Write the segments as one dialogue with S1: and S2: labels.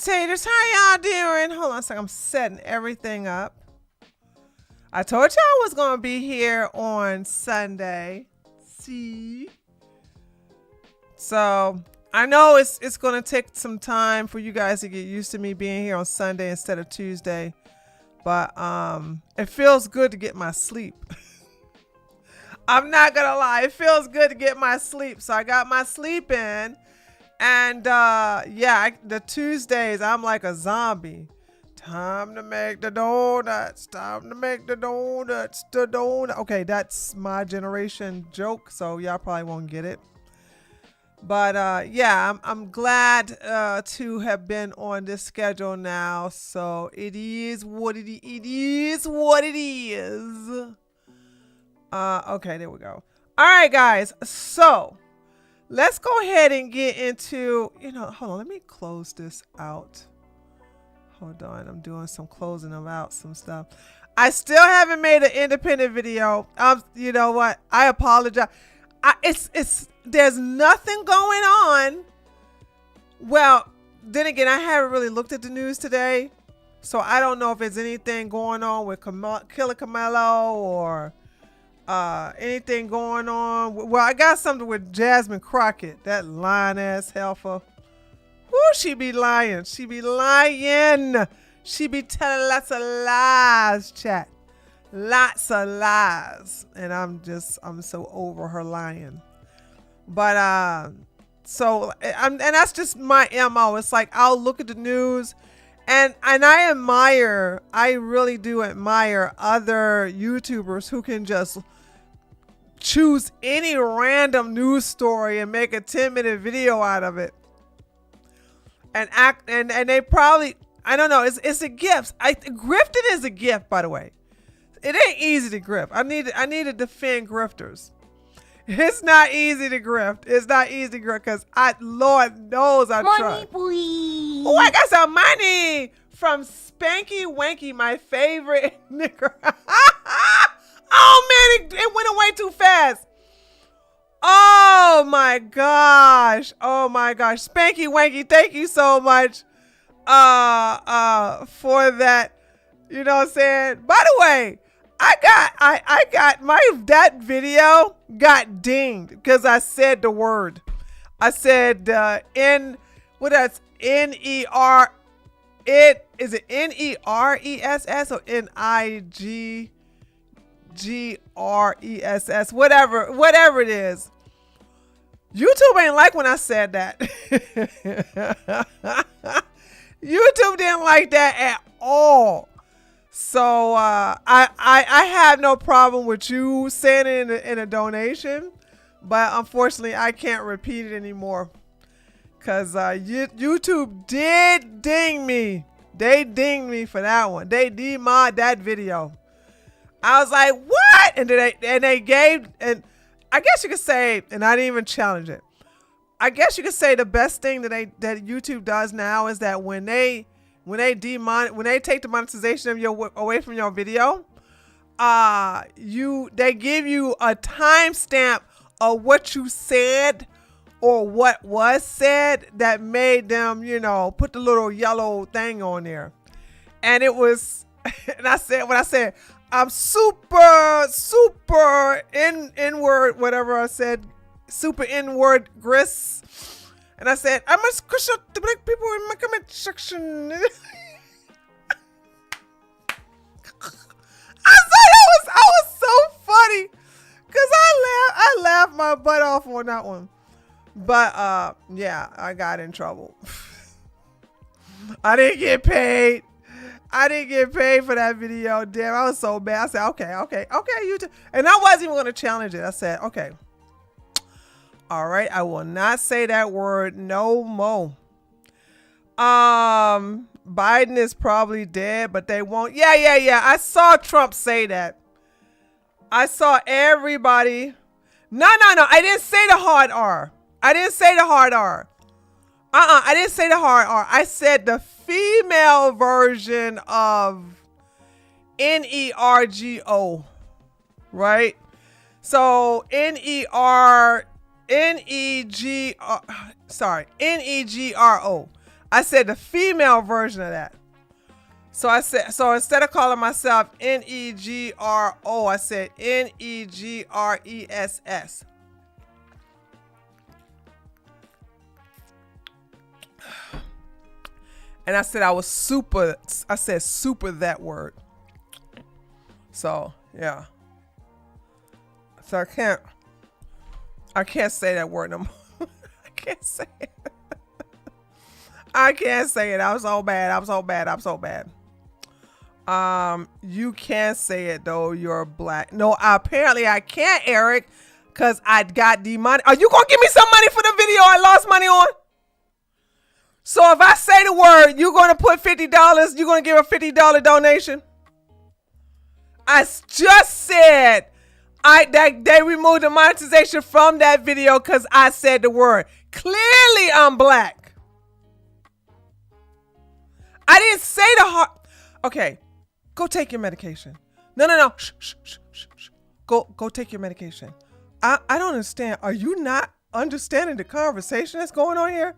S1: Taters, how y'all doing? Hold on a second. I'm setting everything up. I told y'all I was going to be here on Sunday. See? So, I know it's going to take some time for you guys to get used to me being here on Sunday instead of Tuesday. But it feels good to get my sleep. I'm not going to lie. It feels good to get my sleep. So, I got my sleep in. And the Tuesdays, I'm like a zombie. Time to make the donuts. Time to make the donuts. The donut. Okay, that's my generation joke, so y'all probably won't get it. But I'm glad to have been on this schedule now. So it is what it is. It is what it is. Okay, there we go. All right, guys. So let's go ahead and get into, hold on. Let me close this out. Hold on. I'm doing some closing of out some stuff. I still haven't made an independent video. You know what? I apologize. There's nothing going on. Well, then again, I haven't really looked at the news today. So I don't know if there's anything going on with Killer Camelo or anything going on. Well, I got something with Jasmine Crockett, that lying ass heifer. Woo, she be lying. She be lying. She be telling lots of lies, chat. Lots of lies. And I'm so over her lying. But and that's just my MO. It's like I'll look at the news and I really do admire other YouTubers who can just choose any random news story and make a 10-minute video out of it. And they probably, I don't know, it's a gift. Grifting is a gift, by the way. It ain't easy to grift. I need to defend grifters. It's not easy to grift. It's not easy to grift because Lord knows I try.
S2: Please.
S1: Oh, I got some money from Spanky Wanky, my favorite nigga. Oh man, it went away too fast. Oh my gosh. Spanky Wanky, thank you so much for that. You know what I'm saying? By the way, I got that video got dinged because I said the word. I said N-E-R. Is it N-E-R-E-S-S or N-I-G-G-R-E-S-S? Whatever it is. YouTube ain't like when I said that. YouTube didn't like that at all. So I have no problem with you saying it in a donation, but unfortunately I can't repeat it anymore because YouTube did ding me. They dinged me for that one. They demod that video. I was like, what? And they gave, and I guess you could say, and I didn't even challenge it. I guess you could say the best thing that YouTube does now is that when they take the monetization of away from your video, they give you a timestamp of what you said or what was said that made them, put the little yellow thing on there. And it was, and I said, I'm super inward, whatever I said, super inward grist. And I said, I must crush out the black people in my comment section. I was so funny because I laughed my butt off on that one. But I got in trouble. I didn't get paid. For that video. Damn, I was so bad. I said, okay, YouTube. And I wasn't even going to challenge it. I said, okay. All right, I will not say that word no more. Biden is probably dead, but they won't. Yeah. I saw Trump say that. I saw everybody. No. I didn't say the hard R. I didn't say the hard R. I didn't say the hard R. I said the female version of N-E-R-G-O. Right? So N-E-G-R-O. I said the female version of that. So I said, so instead of calling myself Negro, I said Negress. And I said I was super. I said super that word. So yeah. So I can't say that word no more. I can't say it. I can't say it. I'm so bad. You can't say it though. You're black. No, apparently I can't, Eric, because I got the money. Are you gonna give me some money for the video I lost money on? So if I say the word, you're gonna put $50. You're gonna give a $50 donation. I just said that they removed the monetization from that video because I said the word. Clearly, I'm black. I didn't say the heart. Okay, go take your medication. No. Shh. Go take your medication. I don't understand. Are you not understanding the conversation that's going on here?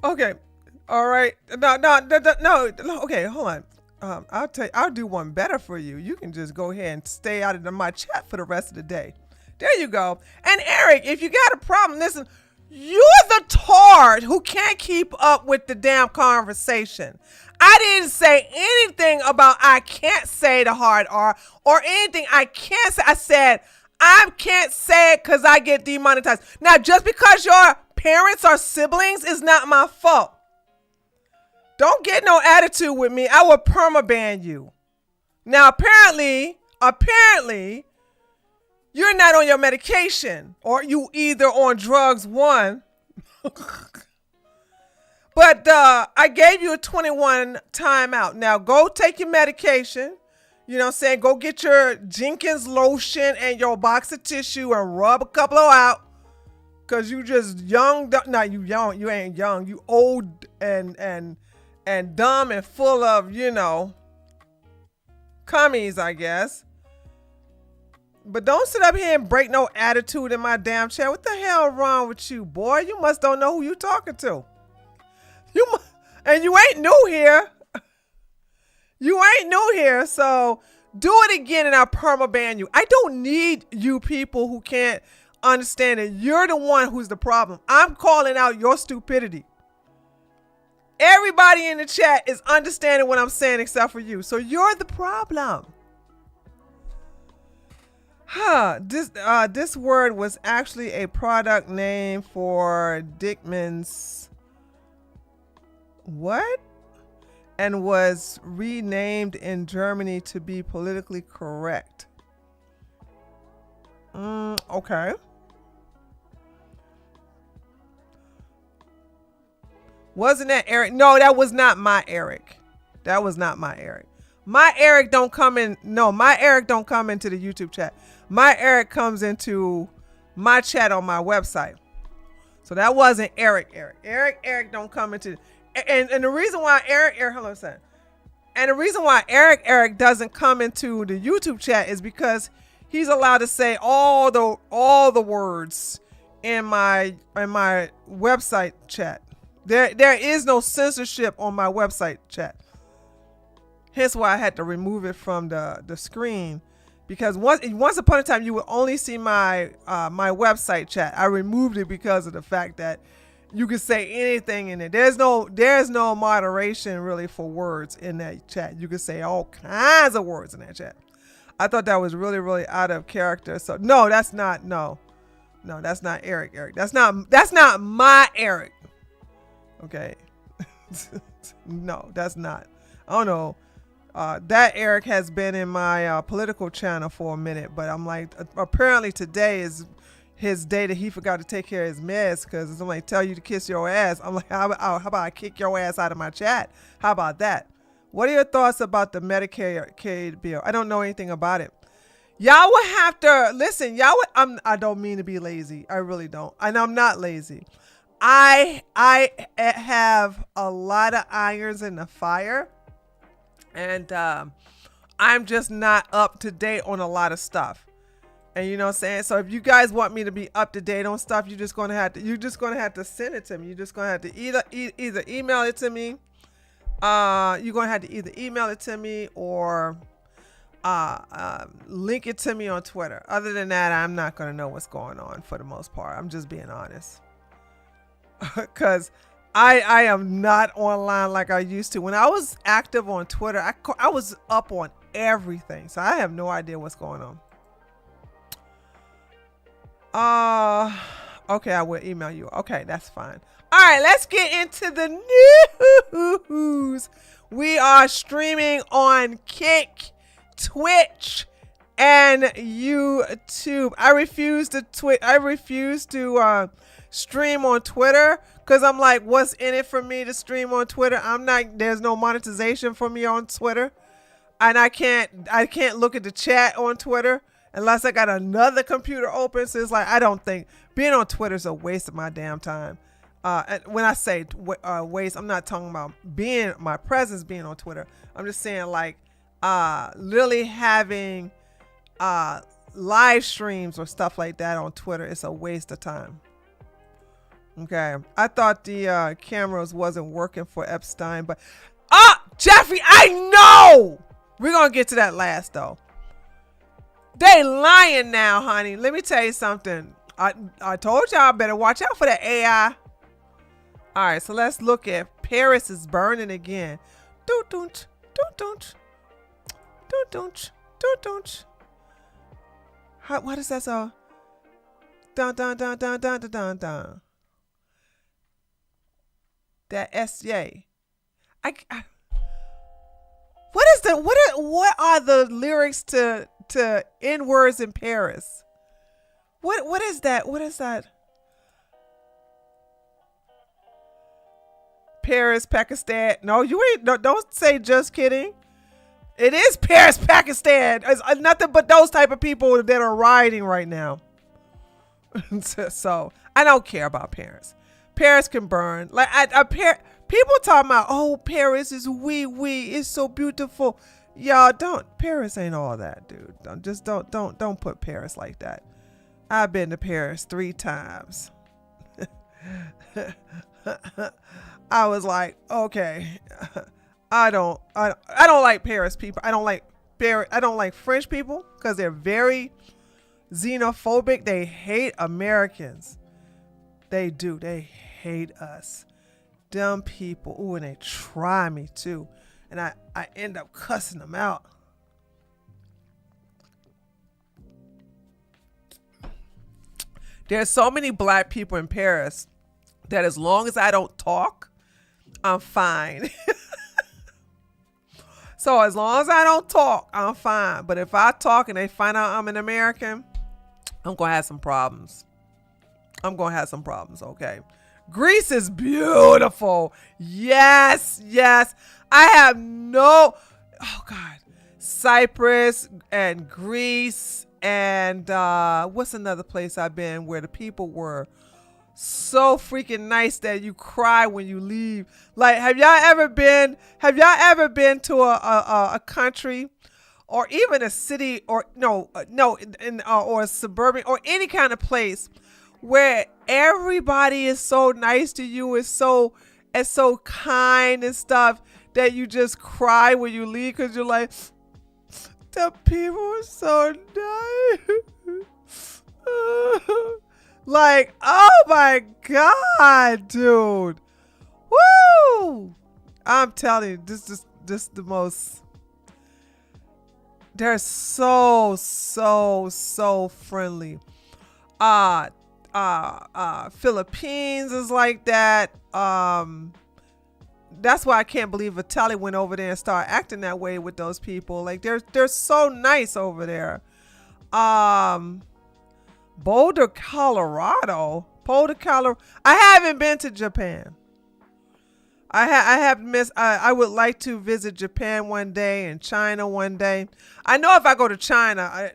S1: Okay. All right. No. Okay, hold on. I'll tell you, I'll do one better for you. You can just go ahead and stay out of my chat for the rest of the day. There you go. And Eric, if you got a problem, listen, you're the tard who can't keep up with the damn conversation. I didn't say anything about I can't say the hard R or anything I can't say. I said I can't say it because I get demonetized. Now, just because your parents are siblings is not my fault. Don't get no attitude with me. I will permaban you. Now, apparently, you're not on your medication, or you either on drugs, one. But I gave you a 21 timeout. Now, go take your medication. You know what I'm saying? Go get your Jenkins lotion and your box of tissue and rub a couple of out. Because you just young. No, you young. You ain't young. You old and dumb and full of, cummies, I guess. But don't sit up here and break no attitude in my damn chat. What the hell wrong with you, boy? You must don't know who you talking to. And you ain't new here. So do it again and I'll permaban you. I don't need you people who can't understand it. You're the one who's the problem. I'm calling out your stupidity. Everybody in the chat is understanding what I'm saying except for you. So you're the problem. This word was actually a product name for Dickman's what? And was renamed in Germany to be politically correct. Okay. Wasn't that Eric? No, that was not my Eric. My Eric don't come in. No, my Eric don't come into the YouTube chat. My Eric comes into my chat on my website. So that wasn't Eric. Eric don't come into. And the reason why Eric, hold on a second. And the reason why Eric doesn't come into the YouTube chat is because he's allowed to say all the words in my website chat. There is no censorship on my website chat. Hence why I had to remove it from the screen, because once upon a time you would only see my website chat. I removed it because of the fact that you could say anything in it. There's no moderation really for words in that chat. You could say all kinds of words in that chat. I thought that was really, really out of character. So no, that's not Eric. That's not my Eric. Okay. No, that's not. I don't know. That Eric has been in my political channel for a minute, but I'm like, apparently today is his day that he forgot to take care of his meds, because I'm like, tell you to kiss your ass. I'm like, how about I kick your ass out of my chat? How about that? What are your thoughts about the Medicaid bill? I don't know anything about it. Y'all would have to listen. I don't mean to be lazy. I really don't. And I'm not lazy. I have a lot of irons in the fire. And I'm just not up to date on a lot of stuff. And you know what I'm saying? So if you guys want me to be up to date on stuff, you're just gonna have to send it to me. You're just gonna have to either email it to me. You're gonna have to either email it to me or link it to me on Twitter. Other than that, I'm not gonna know what's going on for the most part. I'm just being honest. Cause I am not online like I used to. When I was active on Twitter, I was up on everything. So I have no idea what's going on. Okay, I will email you. Okay, that's fine. All right, let's get into the news. We are streaming on Kick, Twitch, and YouTube. I refuse to stream on Twitter because I'm like, what's in it for me to stream on Twitter? There's no monetization for me on Twitter, and I can't look at the chat on Twitter unless I got another computer open. So it's like, I don't think being on Twitter is a waste of my damn time. And when I say waste, I'm not talking about my presence being on Twitter. I'm just saying like literally having live streams or stuff like that on Twitter is a waste of time. Okay, I thought the cameras wasn't working for Epstein, but Jeffrey, I know we're gonna get to that last though. They lying now, honey. Let me tell you something. I told y'all better watch out for that AI. All right, so let's look at Paris is burning again. Don't. What is that so? Dun. That SJ. What are the lyrics to N words in Paris? What is that? What is that? Paris, Pakistan. No, you ain't. No, don't say just kidding. It is Paris, Pakistan. It's nothing but those type of people that are rioting right now. So I don't care about Paris. Paris can burn. Like people talking about, oh, Paris is it's so beautiful. Y'all don't. Paris ain't all that, dude. Don't put Paris like that. I've been to Paris 3 times. I was like, okay, I don't like Paris people. I don't like French people because they're very xenophobic. They hate Americans. They do. They hate us. Dumb people. Ooh, and they try me too. And I end up cussing them out. There's so many black people in Paris that as long as I don't talk, I'm fine. So as long as I don't talk, I'm fine. But if I talk and they find out I'm an American, I'm going to have some problems. Okay. Greece is beautiful. Yes. Oh God. Cyprus and Greece and what's another place I've been where the people were so freaking nice that you cry when you leave. Like, have y'all ever been to a country or even a city or or a suburban or any kind of place where everybody is so nice to you, is so kind and stuff that you just cry when you leave because you're like, the people are so nice. Like, oh my God, dude. Woo! I'm telling you, this is the most. They're so friendly. Philippines is like that. That's why I can't believe Vitaly went over there and started acting that way with those people. Like they're so nice over there. Boulder, Colorado. I haven't been to Japan. I have missed. I would like to visit Japan one day and China one day. I know if I go to China,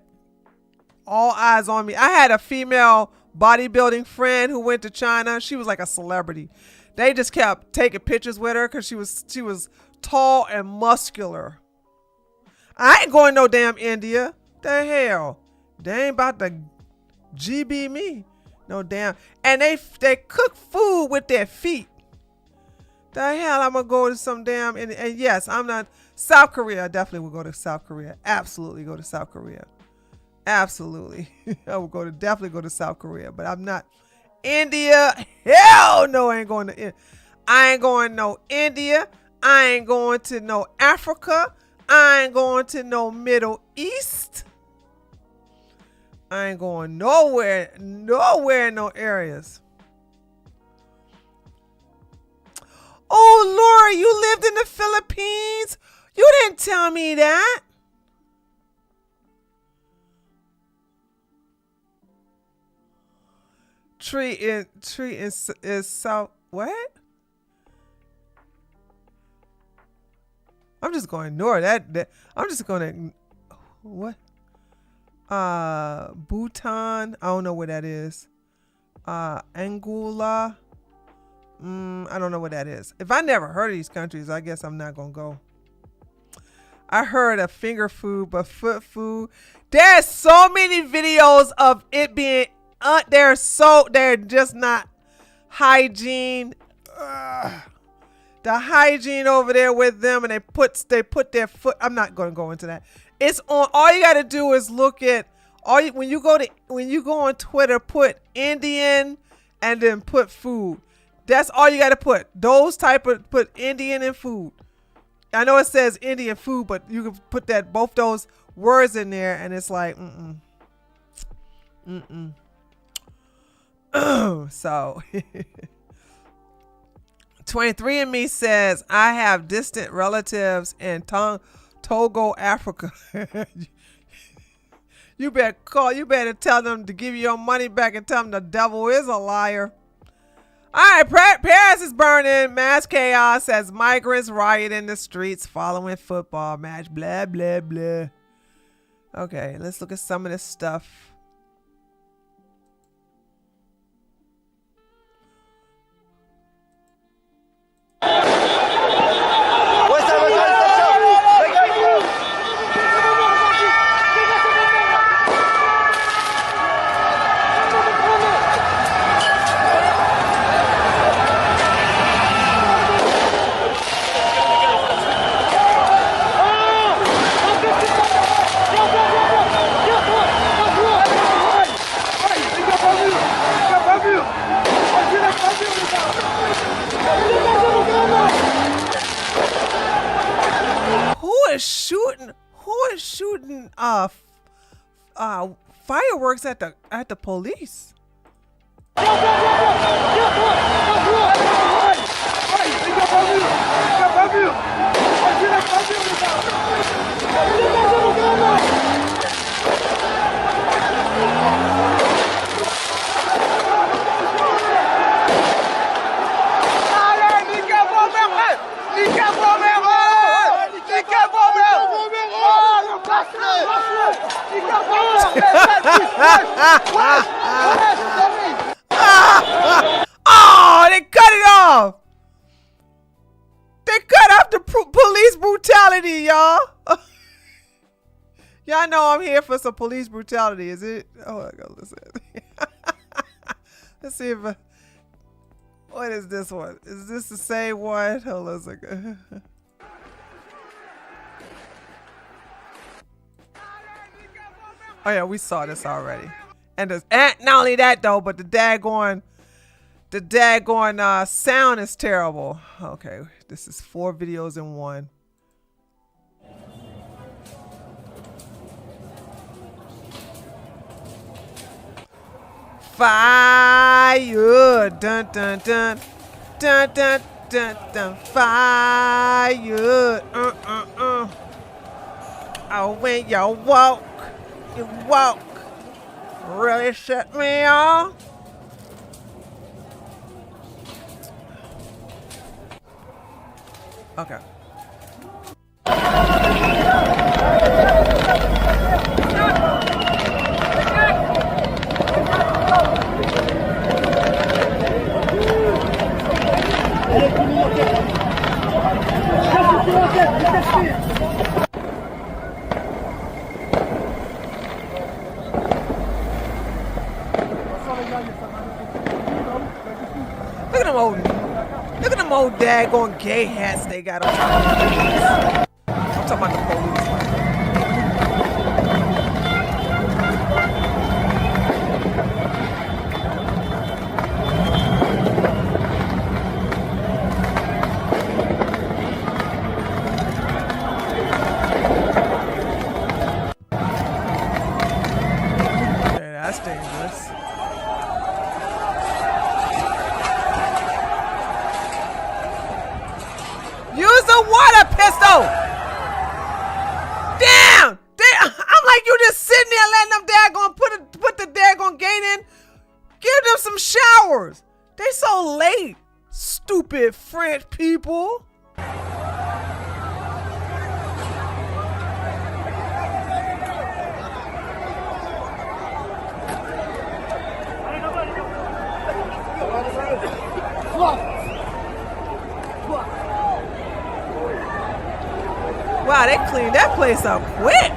S1: all eyes on me. I had a female bodybuilding friend who went to China. She was like a celebrity. They just kept taking pictures with her because she was tall and muscular. I ain't going no damn India. The hell? They ain't about to GB me. No damn. And they cook food with their feet. The hell I'm gonna go to some damn and yes, I'm not South Korea. I definitely will go to South Korea. Absolutely go to South Korea. Absolutely. I will definitely go to South Korea, but I'm not India. Hell no, I ain't going to India. I ain't going no India. I ain't going to no Africa. I ain't going to no Middle East. I ain't going nowhere in no areas. Oh, Laura, you lived in the Philippines? You didn't tell me that. Tree is south. What? I'm just going to ignore that. I'm just going to what? Bhutan. I don't know where that is. Angola. I don't know what that is. If I never heard of these countries, I guess I'm not gonna go. I heard of finger food, but foot food. There's so many videos of it being. They're just not hygiene. The hygiene over there with them, and they put their foot. I'm not gonna go into that. It's on. All you gotta do is look at when you go on Twitter, put Indian and then put food. That's all you gotta put. Put Indian and food. I know it says Indian food, but you can put both those words in there, and it's like So 23andMe says I have distant relatives in Togo, Africa. You better tell them to give you your money back and tell them the devil is a liar. All right, Paris is burning. Mass chaos as migrants riot in the streets following football match. Blah, blah, blah. Okay, let's look at some of this stuff. Who is shooting fireworks at the police? Oh, they cut it off. They cut off the police brutality, y'all. Y'all know I'm here for some police brutality, is it? Oh, I gotta listen. Let's see if what is this one? Is this the same one? Hold on a second. Oh yeah, we saw this already. And not only that though, but the daggone sound is terrible. Okay, this is 4 videos in one. Fire, dun dun dun, dun dun dun dun. Fire, Oh, when you walk, really shut me off. Okay. no daggone gay hats they got on top of these. I'm talking about the police. Yeah, that's dangerous. Use the water pistol! Damn! I'm like, you just sitting there letting them daggone put the daggone gate in. Give them some showers. They so late. Stupid French people. Wow, they cleaned that place up quick.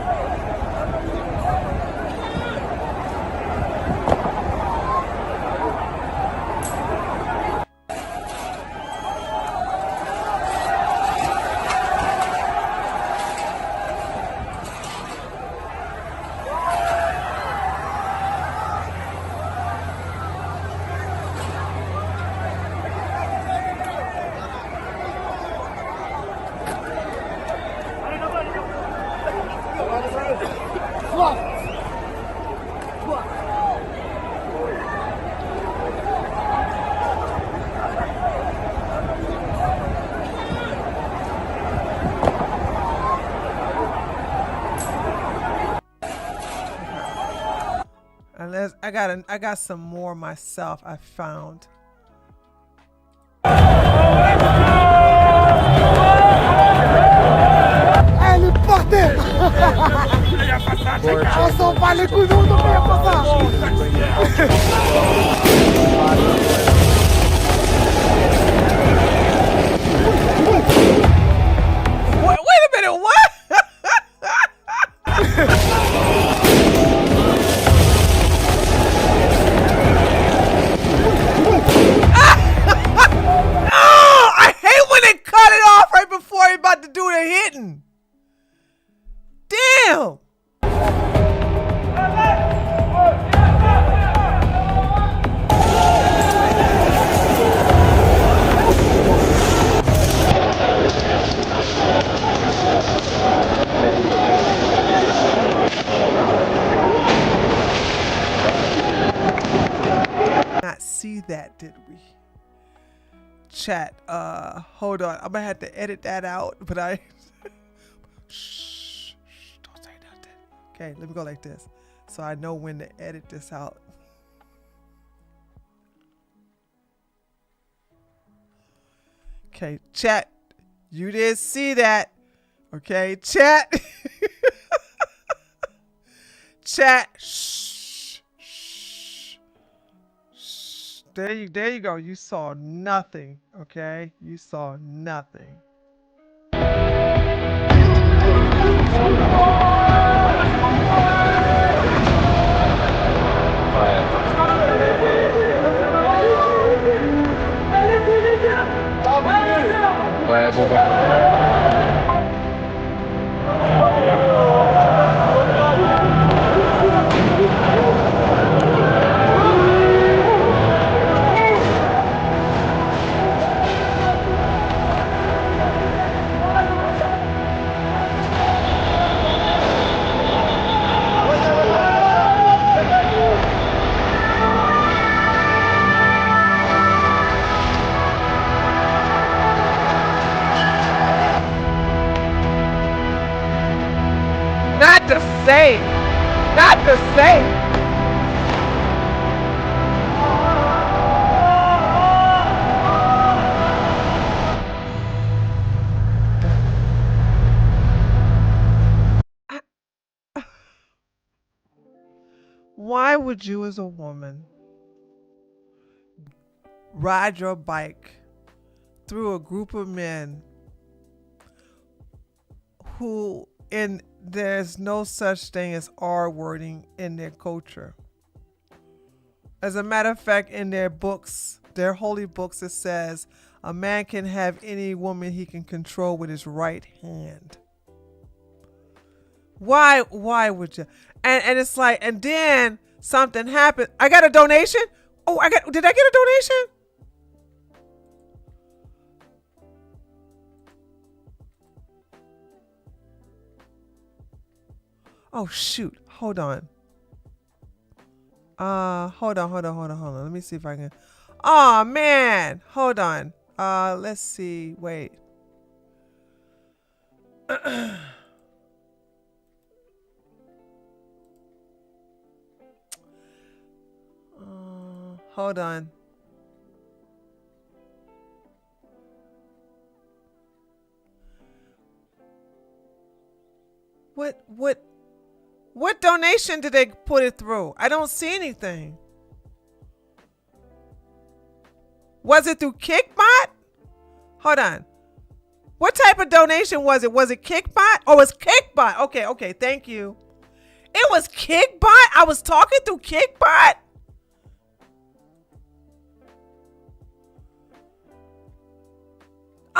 S1: Unless I got some more myself I found.
S2: Elle est par terre. On s'en bat les couilles, on ne peut pas ça.
S1: Wait a minute, what? I hate when they cut it off right before you're about to do the hitting. Damn. Not see that, did we? Chat, hold on. I'm gonna have to edit that out, but shh, don't say nothing. Okay, let me go like this so I know when to edit this out. Okay, chat, you didn't see that. Okay, chat. Chat, shh, shh, shh. There you go. You saw nothing. Okay, you saw nothing.
S3: Ouais, bon bah.
S1: Not the same. Not the same. Why would you as a woman ride your bike through a group of men who there's no such thing as R-wording in their culture? As a matter of fact, in their books, their holy books, it says A man can have any woman he can control with his right hand. Why would you? And it's like, and then something happened. I got a donation. Oh, did I get a donation? Oh shoot. Hold on. Hold on. Let me see if I can. Oh man. Hold on. Let's see. Wait. Hold on. What donation did they put it through? I don't see anything. Was it through Kickbot? Hold on. What type of donation was it? Was it Kickbot? Oh, it was Kickbot. Okay. Thank you. It was Kickbot? I was talking through Kickbot?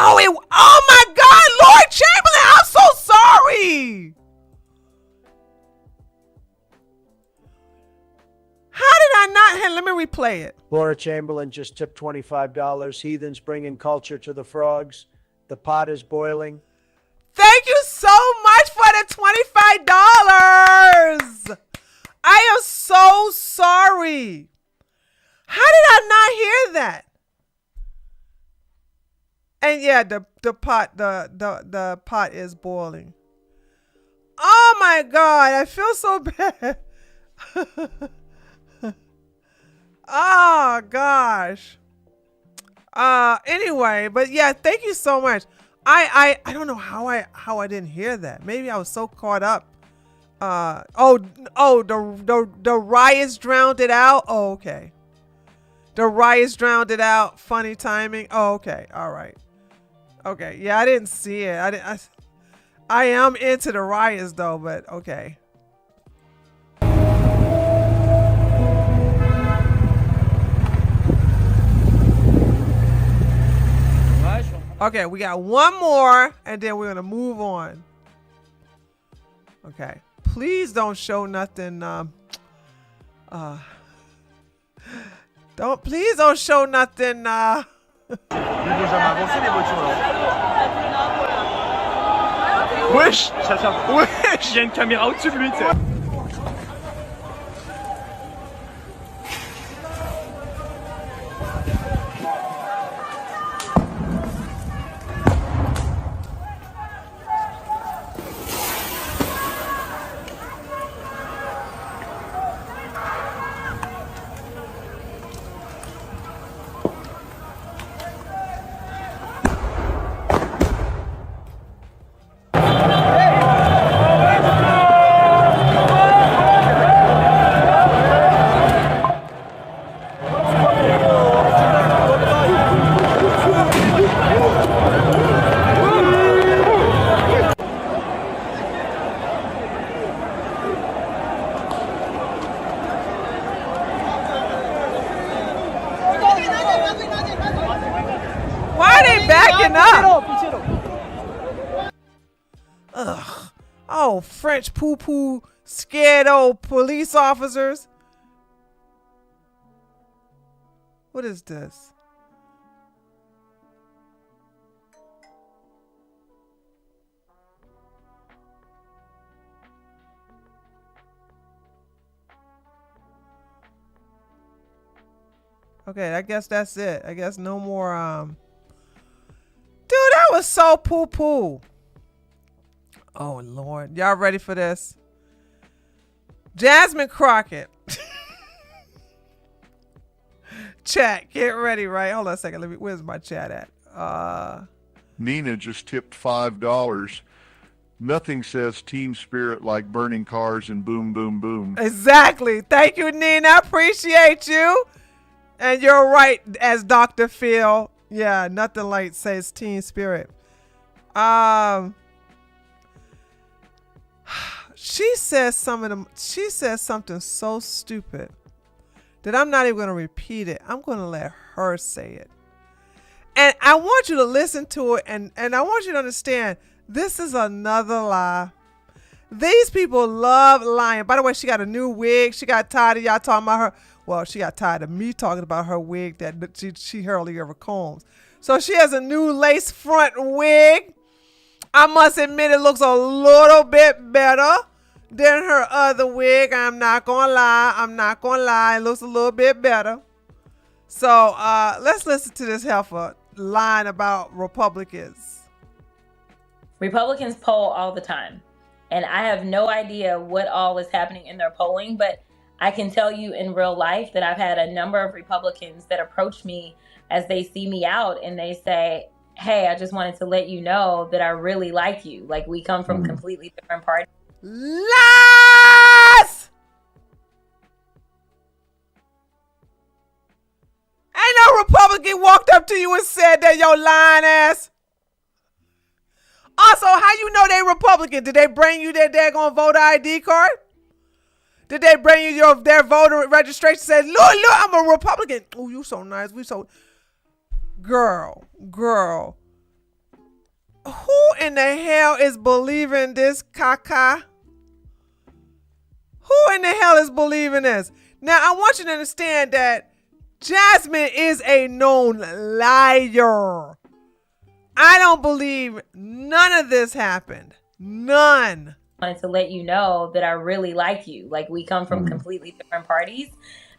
S1: Oh my God, Lord Chamberlain, I'm so sorry. How did I not? Hey, let me replay it.
S4: Laura Chamberlain just tipped $25. Heathens bringing culture to the frogs. The pot is boiling.
S1: Thank you so much for the $25. I am so sorry. How did I not hear that? And yeah, the pot is boiling. Oh my God, I feel so bad. Oh gosh. Anyway, but yeah, thank you so much. I don't know how I didn't hear that. Maybe I was so caught up. The riots drowned it out. Oh, okay. The riots drowned it out. Funny timing. Oh, okay. All right. Okay. Yeah, I didn't see it. I am into the riots though, but okay. Okay, we got one more and then we're gonna move on. Okay. Please don't show nothing please don't show nothing
S5: Wesh, wesh, il y a une caméra au-dessus de lui, tu sais.
S1: Ugh. Oh, French poo-poo, scared old police officers. What is this? Okay, I guess that's it. I guess no more, Dude, that was so poo-poo. Oh, Lord. Y'all ready for this? Jasmine Crockett. Chat, get ready, right? Hold on a second. Where's my chat at?
S6: Nina just tipped $5. Nothing says team spirit like burning cars and boom, boom, boom.
S1: Exactly. Thank you, Nina. I appreciate you. And you're right, as Dr. Phil. Yeah, nothing like says team spirit. She says something so stupid that I'm not even going to repeat it. I'm going to let her say it. And I want you to listen to it, and I want you to understand this is another lie. These people love lying. By the way, she got a new wig. She got tired of y'all talking about her. Well, she got tired of me talking about her wig that she hardly ever combs. So she has a new lace front wig. I must admit it looks a little bit better than her other wig. I'm not gonna lie. It looks a little bit better. So let's listen to this heifer lying about Republicans.
S7: Republicans poll all the time, and I have no idea what all is happening in their polling, but I can tell you in real life that I've had a number of Republicans that approach me as they see me out and they say, hey, I just wanted to let you know that I really like you. Like, we come from completely different parties.
S1: Lies! Ain't no Republican walked up to you and said that, yo lying ass. Also, how you know they Republican? Did they bring you their daggone voter ID card? Did they bring you their voter registration? Said, look, I'm a Republican. Oh, you so nice. We so... Girl. Who in the hell is believing this caca? Who in the hell is believing this? Now, I want you to understand that Jasmine is a known liar. I don't believe none of this happened. None.
S7: I wanted to let you know that I really like you. Like, we come from completely different parties,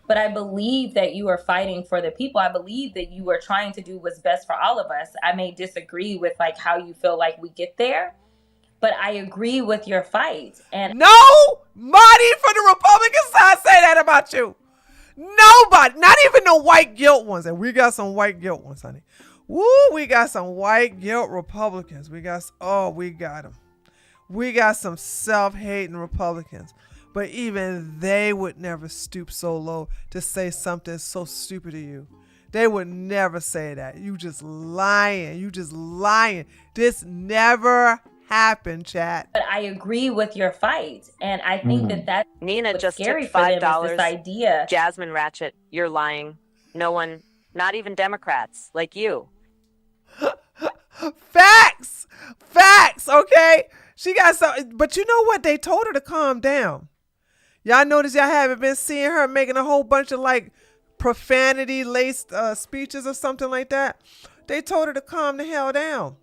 S7: but I believe that you are fighting for the people. I believe that you are trying to do what's best for all of us. I may disagree with like how you feel like we get there, but I agree with your fight. And
S1: nobody from the Republican side say that about you. Nobody, not even the white guilt ones. And we got some white guilt ones, honey. Woo, we got some white guilt Republicans. We got them. We got some self-hating Republicans. But even they would never stoop so low to say something so stupid to you. They would never say that. You just lying. This never happened, chat.
S7: But I agree with your fight. And I think that that's
S8: Nina
S7: what's
S8: just
S7: scary
S8: took
S7: for them
S8: $5.
S7: is this idea.
S8: Jasmine Ratchet, you're lying. No one, not even Democrats like you.
S1: Facts, okay? She got some, but you know what? They told her to calm down. Y'all notice y'all haven't been seeing her making a whole bunch of like profanity laced speeches or something like that. They told her to calm the hell down.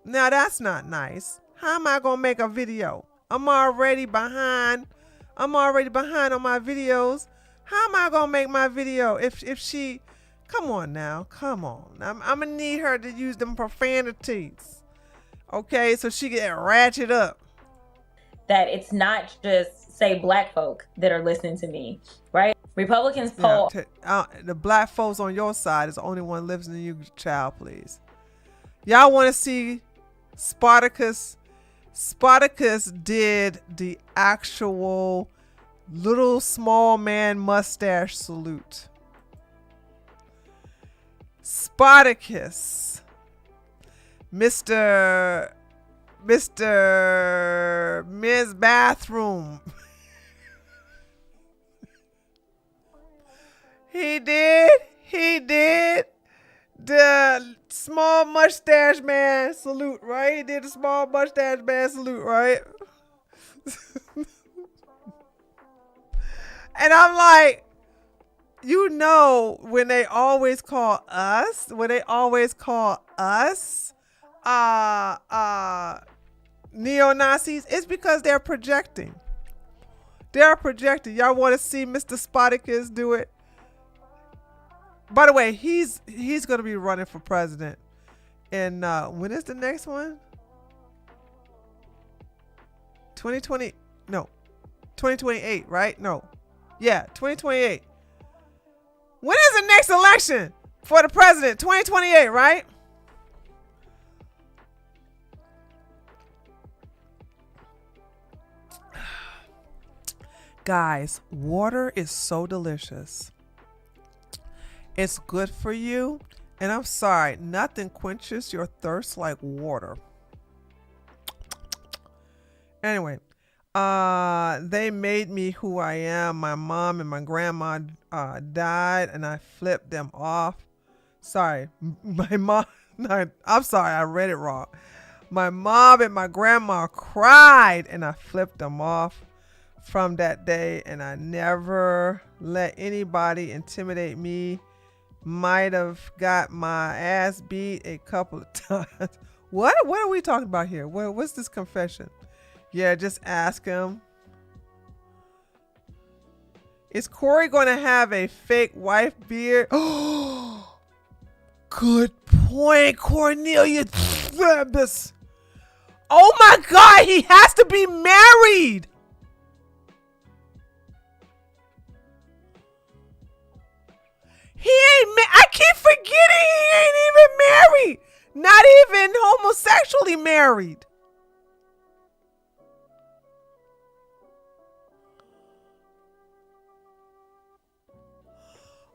S1: Now that's not nice. How am I gonna make a video? I'm already behind on my videos. How am I gonna make my video if she... Come on. I'm gonna need her to use them profanities. Okay, so she get ratchet up.
S7: That it's not just, say, black folk that are listening to me, right? Republicans poll.
S1: The black folks on your side is the only one listening to you, child, please. Y'all want to see Spartacus? Spartacus did the actual little small man mustache salute. Spartacus, Mr. Ms. Bathroom. He did the small mustache man salute, right? He did the small mustache man salute, right? And I'm like, you know, when they always call us neo-Nazis, it's because they're projecting. Y'all want to see Mr. Spartacus do it? By the way, he's going to be running for president. And when is the next one? 2020? No. 2028, right? No. Yeah, 2028. When is the next election for the president? 2028, right? Guys, water is so delicious. It's good for you. And I'm sorry, nothing quenches your thirst like water. Anyway, they made me who I am. My mom and my grandma died, and I flipped them off. Sorry, my mom. No, I'm sorry, I read it wrong. My mom and my grandma cried, and I flipped them off from that day, and I never let anybody intimidate me. Might have got my ass beat a couple of times. What are we talking about here? What's this confession? Yeah, just ask him. Is Corey going to have a fake wife beard? Oh, good point, Cornelia. Oh my God, he has to be married. He ain't. I keep forgetting he ain't even married. Not even homosexually married.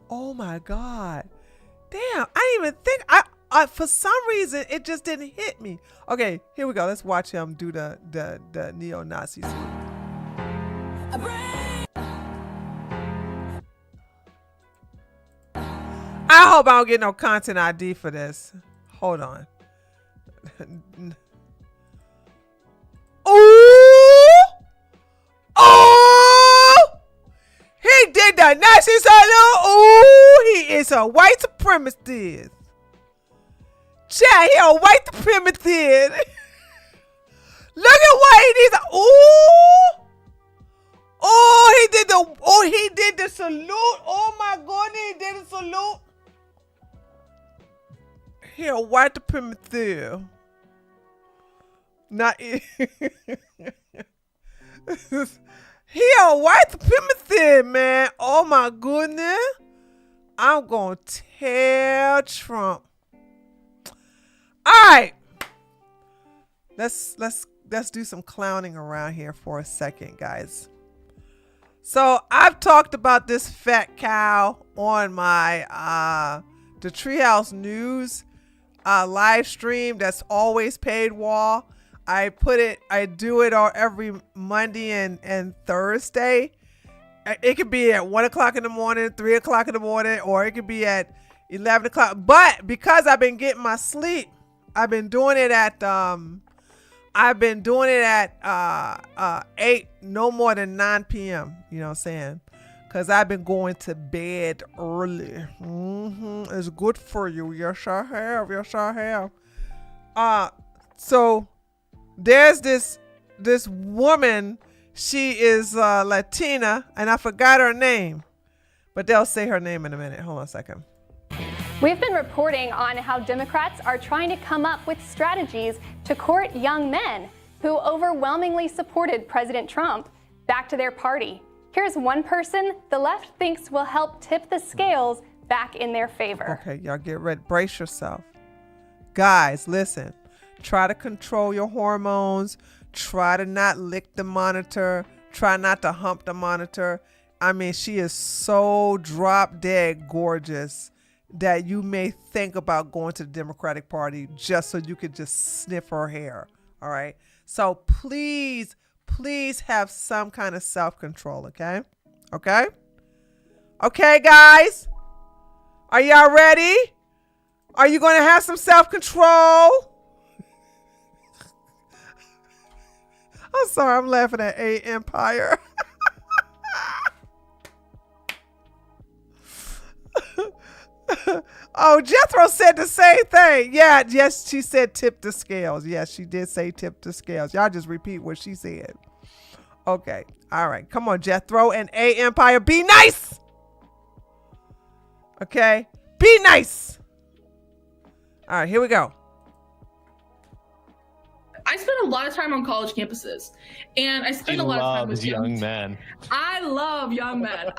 S1: Oh my God. Damn, I didn't even think. I for some reason it just didn't hit me. Okay, here we go. Let's watch him do the neo-Nazi salute. I hope I don't get no content ID for this. Hold on. Ooh! Oh! He did the Nazi salute. Ooh! He is a white supremacist. Chat, he a white supremacist. Look at what he did. Ooh! Oh, he did the salute. Oh my goodness, he did the salute. He a white supremacist. Not he a white supremacist, man. Oh my goodness. I'm gonna tell Trump. All right. Let's do some clowning around here for a second, guys. So I've talked about this fat cow on my the Treehouse News live stream that's always paid wall. I do it every Monday and Thursday. It could be at 1 o'clock in the morning, 3 o'clock in the morning, or it could be at 11 o'clock. But because I've been getting my sleep, I've been doing it at 8, no more than 9 p.m. You know what I'm saying? Because I've been going to bed early. It's good for you. Yes, I have. Yes, I have. So there's this woman. She is Latina, and I forgot her name. But they'll say her name in a minute. Hold on a second.
S9: We've been reporting on how Democrats are trying to come up with strategies to court young men who overwhelmingly supported President Trump back to their party. Here's one person the left thinks will help tip the scales back in their favor.
S1: Okay, y'all get ready. Brace yourself. Guys, listen. Try to control your hormones. Try to not lick the monitor. Try not to hump the monitor. I mean, she is so drop dead gorgeous that you may think about going to the Democratic Party just so you could just sniff her hair. All right. So please have some kind of self-control. Okay. Okay. Okay, guys. Are y'all ready? Are you going to have some self-control? I'm sorry. I'm laughing at A Empire. Oh, Jethro said the same thing. Yeah, yes, she said tip the scales. Yes, she did say tip the scales. Y'all just repeat what she said. Okay. All right. Come on, Jethro and A Empire. Be nice. Okay. Be nice. All right, here we go.
S10: I spend a lot of time on college campuses, and I spend a lot of time with
S5: young men.
S10: I love young men.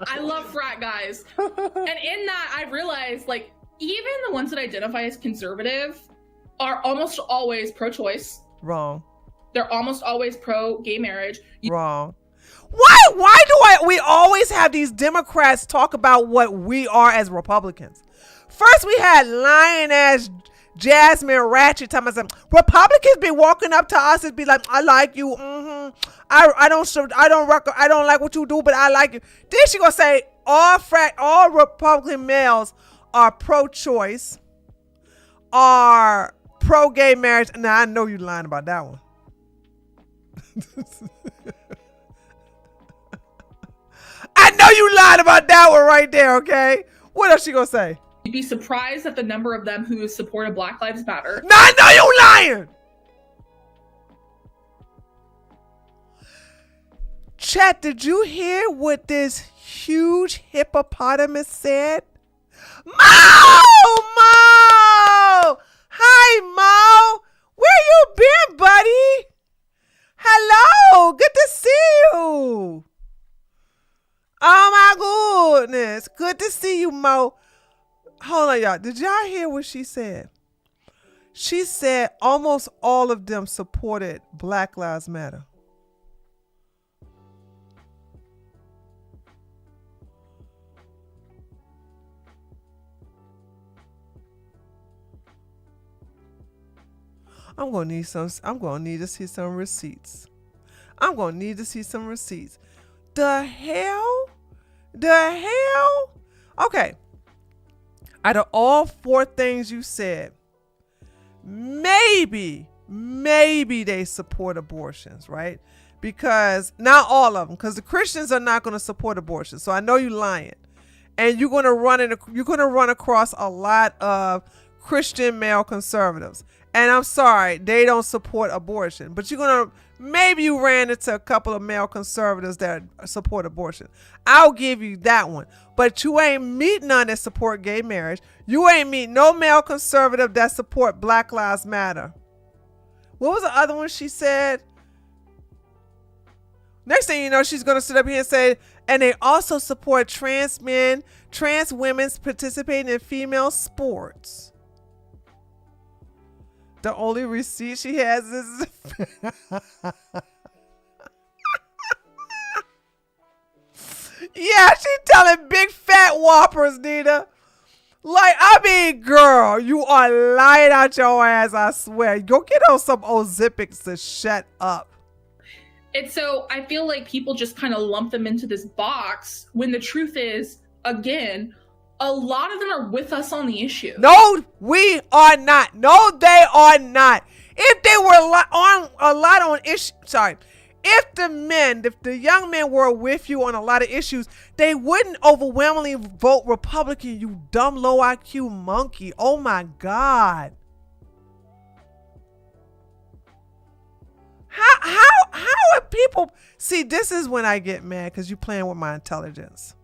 S10: I love frat guys. And in that, I realized, like, even the ones that identify as conservative are almost always pro-choice.
S1: Wrong.
S10: They're almost always pro-gay marriage.
S1: Wrong. Why do we always have these Democrats talk about what we are as Republicans? First, we had lying ass Jasmine Ratchet talking about something. Republicans be walking up to us and be like, I like you. I don't like what you do, but I like you. Then she gonna say all Republican males are pro-choice, are pro-gay marriage. Now I know you lying about that one. I know you lied about that one right there, okay? What else she gonna say?
S10: You'd be surprised at the number of them who supported Black Lives Matter.
S1: No, I know you lying! Chat, did you hear what this huge hippopotamus said? Mo! Hi, Mo! Where you been, buddy? Hello! Good to see you! Oh my goodness. Good to see you, Mo. Hold on, y'all. Did y'all hear what she said? She said almost all of them supported Black Lives Matter. I'm gonna need to see some receipts. I'm gonna need to see some receipts. The hell? Okay. Out of all 4 things you said, maybe they support abortions, right? Because not all of them, because the Christians are not going to support abortion. So I know you're lying, and you're going to run across a lot of Christian male conservatives. And I'm sorry, they don't support abortion, but maybe you ran into a couple of male conservatives that support abortion. I'll give you that one. But you ain't meet none that support gay marriage. You ain't meet no male conservative that support Black Lives Matter. What was the other one she said? Next thing you know, she's going to sit up here and say, and they also support trans men, trans women participating in female sports. The only receipt she has is yeah, she telling big fat whoppers, Nina. Like, I mean, girl, you are lying out your ass, I swear. Go get on some Ozempic to shut up.
S10: And so I feel like people just kind of lump them into this box when the truth is, again, a lot of them are with us on the issue.
S1: No, we are not. No, they are not. If they were on a lot on issues, if the young men were with you on a lot of issues, they wouldn't overwhelmingly vote Republican, you dumb low IQ monkey. Oh my God. How are people, see, this is when I get mad, because you're playing with my intelligence.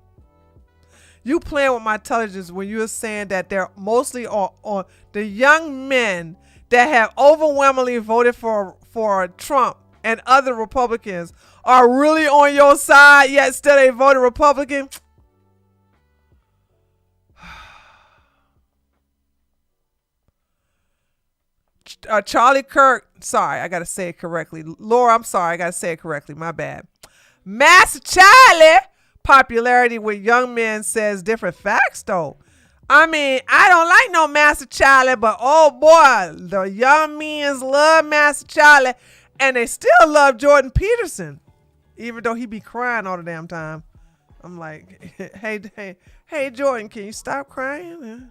S1: You playing with my intelligence when you're saying that they're mostly on the young men that have overwhelmingly voted for Trump and other Republicans are really on your side, yet still they voted Republican. Charlie Kirk, sorry, I gotta say it correctly. Laura, I'm sorry, I gotta say it correctly. My bad. Master Charlie. Popularity with young men says different facts though. I mean, I don't like no Master Charlie, but oh boy, the young men love Master Charlie, and they still love Jordan Peterson, even though he be crying all the damn time. I'm like, hey Jordan, can you stop crying?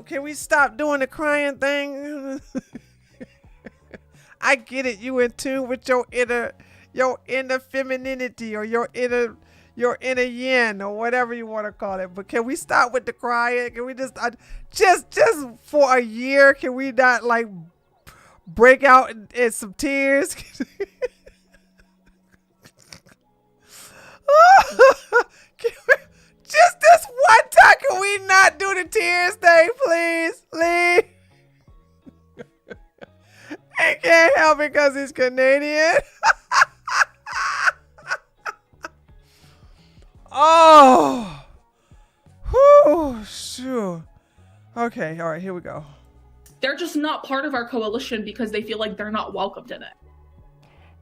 S1: Can we stop doing the crying thing? I get it, you in tune with your inner femininity or your inner yin or whatever you want to call it. But can we stop with the crying? Can we just for a year, can we not like break out in some tears? Just this one time, can we not do the tears thing, please? Please. I can't help it because he's Canadian. Oh, whew, sure. Okay, all right, here we go.
S10: They're just not part of our coalition because they feel like they're not welcomed in it.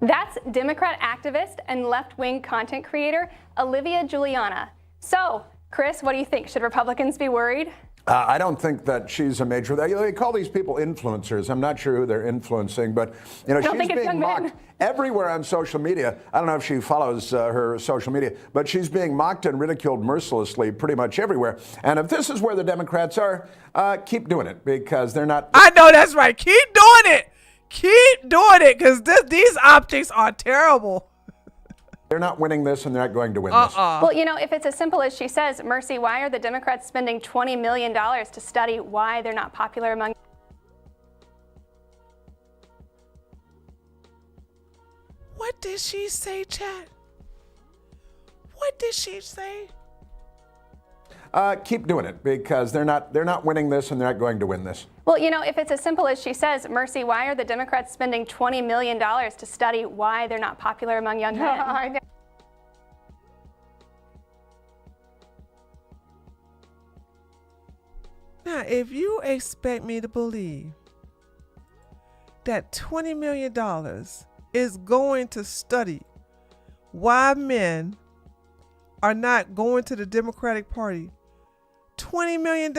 S9: That's Democrat activist and left-wing content creator Olivia Juliana. So, Chris, what do you think? Should Republicans be worried?
S11: I don't think that she's a major. They call these people influencers. I'm not sure who they're influencing, but she's being mocked everywhere on social media. I don't know if she follows her social media, but she's being mocked and ridiculed mercilessly pretty much everywhere. And if this is where the Democrats are, keep doing it because they're not.
S1: I know that's right. Keep doing it. Keep doing it because these optics are terrible.
S11: They're not winning this, and they're not going to win this.
S9: Well, if it's as simple as she says, Mercy, why are the Democrats spending $20 million to study why they're not popular among...
S1: What did she say, Chad? What did she say?
S11: Keep doing it because they're not winning this, and they're not going to win this.
S9: Well, if it's as simple as she says, Mercy, why are the Democrats spending $20 million to study why they're not popular among young men?
S1: Now, if you expect me to believe that $20 million is going to study why men are not going to the Democratic Party, $20 million?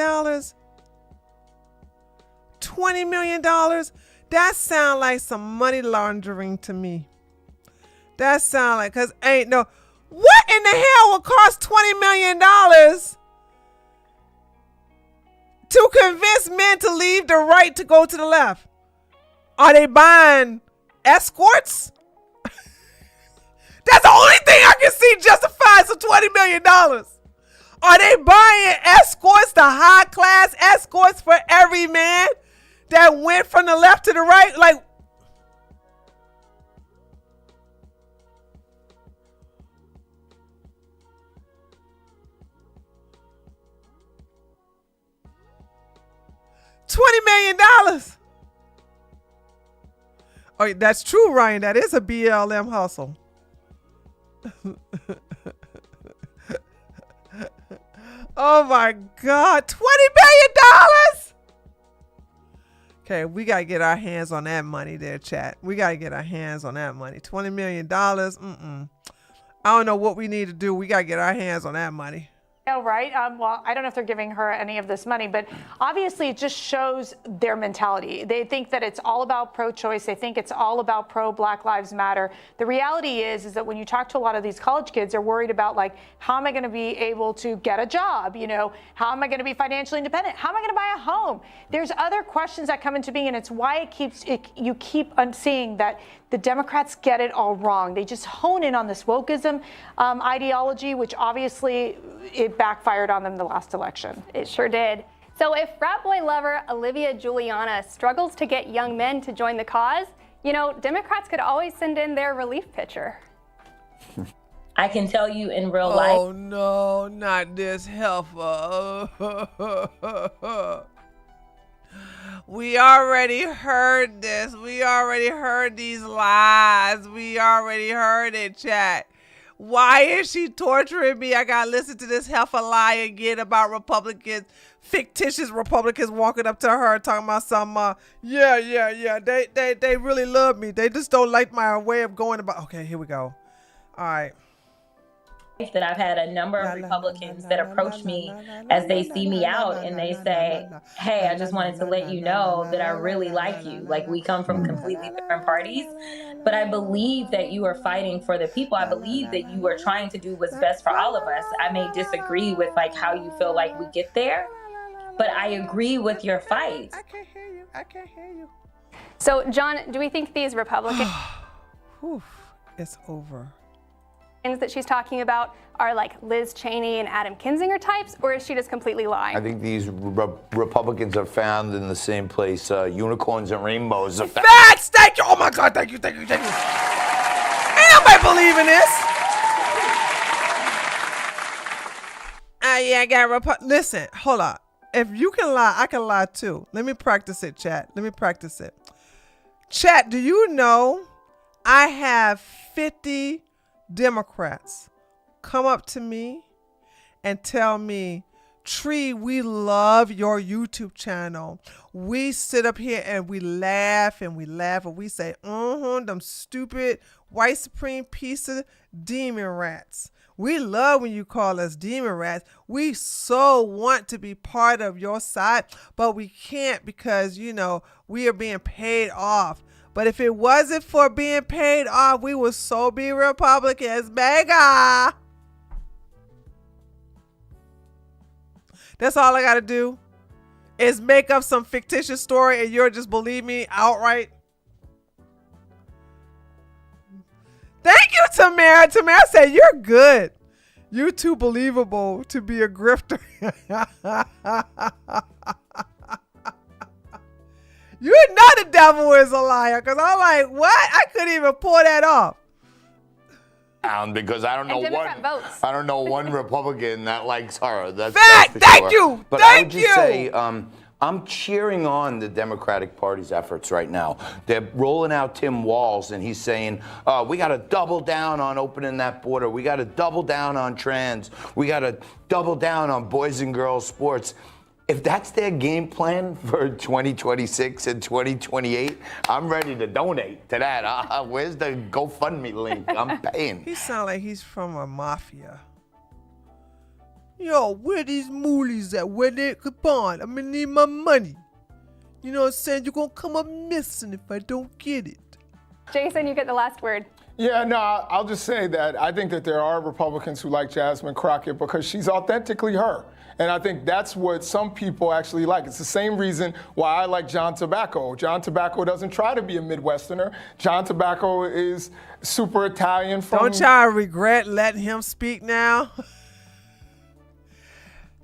S1: $20 million? That sounds like some money laundering to me. That sounds like, because ain't no, what in the hell will cost $20 million to convince men to leave the right to go to the left? Are they buying escorts? That's the only thing I can see justifies some $20 million. Are they buying escorts, the high class escorts for every man that went from the left to the right? Like, $20 million. Oh, that's true, Ryan. That is a BLM hustle. Oh my God, $20 million. Okay, we gotta get our hands on that money there, chat. We gotta get our hands on that money. $20 million. I don't know what we need to do. We gotta get our hands on that money.
S12: Oh, right. Well, I don't know if they're giving her any of this money, but obviously it just shows their mentality. They think that it's all about pro-choice. They think it's all about pro-Black Lives Matter. The reality is that when you talk to a lot of these college kids, they're worried about, like, how am I going to be able to get a job? How am I going to be financially independent? How am I going to buy a home? There's other questions that come into being, and it's why you keep seeing that the Democrats get it all wrong. They just hone in on this wokeism ideology, which obviously it backfired on them the last election.
S9: It sure did. So if frat boy lover Olivia Juliana struggles to get young men to join the cause, Democrats could always send in their relief pitcher.
S7: I can tell you in real life.
S1: Oh no, not this heifer. We already heard this. We already heard these lies. We already heard it, chat. Why is she torturing me? I gotta listen to this heifer lie again about Republicans, fictitious Republicans walking up to her talking about some, they really love me. They just don't like my way of going about. Okay, here we go. All right.
S7: That I've had a number of Republicans that approach me as they see me out and they say, hey, I just wanted to let you know that I really like you. Like, we come from completely different parties, but I believe that you are fighting for the people. I believe that you are trying to do what's best for all of us. I may disagree with how you feel like we get there, but I agree with your fight.
S1: I can't hear you. I can't hear you.
S9: So, John, do we think these Republicans
S1: it's over
S9: that she's talking about are like Liz Cheney and Adam Kinzinger types, or is she just completely lying?
S13: I think these Republicans are found in the same place. Unicorns and rainbows are found.
S1: Facts! Thank you! Oh my God, thank you. Ain't nobody believing this. I got listen, hold on. If you can lie, I can lie too. Let me practice it, chat. Let me practice it. Chat, do you know I have 50 Democrats come up to me and tell me, Tree, we love your YouTube channel. We sit up here and we laugh and we say, them stupid white supreme piece of demon rats. We love when you call us demon rats. We so want to be part of your side, but we can't because, you know, we are being paid off. But if it wasn't for being paid off, we would so be Republicans. Mega. That's all I got to do is make up some fictitious story and you'll just believe me outright. Thank you, Tamara. Tamara said, you're good. You're too believable to be a grifter. You know the devil is a liar because I'm like, what? I couldn't even pull that off.
S13: Because I don't know one Republican that likes her. That's
S1: fact.
S13: For
S1: Thank
S13: sure.
S1: you.
S13: But
S1: Thank
S13: I would just
S1: you.
S13: say, I'm cheering on the Democratic Party's efforts right now. They're rolling out Tim Walz, and he's saying, we got to double down on opening that border. We got to double down on trans. We got to double down on boys and girls sports. If that's their game plan for 2026 and 2028, I'm ready to donate to that. Where's the GoFundMe link? I'm paying.
S1: He sounds like he's from a mafia. Yo, where these moolies at? Where they could bond? I'm gonna need my money. You know what I'm saying? You're gonna come up missing if I don't get it.
S9: Jason, you get the last word.
S14: Yeah, no, I'll just say that I think that there are Republicans who like Jasmine Crockett because she's authentically her. And I think that's what some people actually like. It's the same reason why I like John Tobacco. John Tobacco doesn't try to be a Midwesterner. John Tobacco is super Italian from...
S1: Don't y'all regret letting him speak now?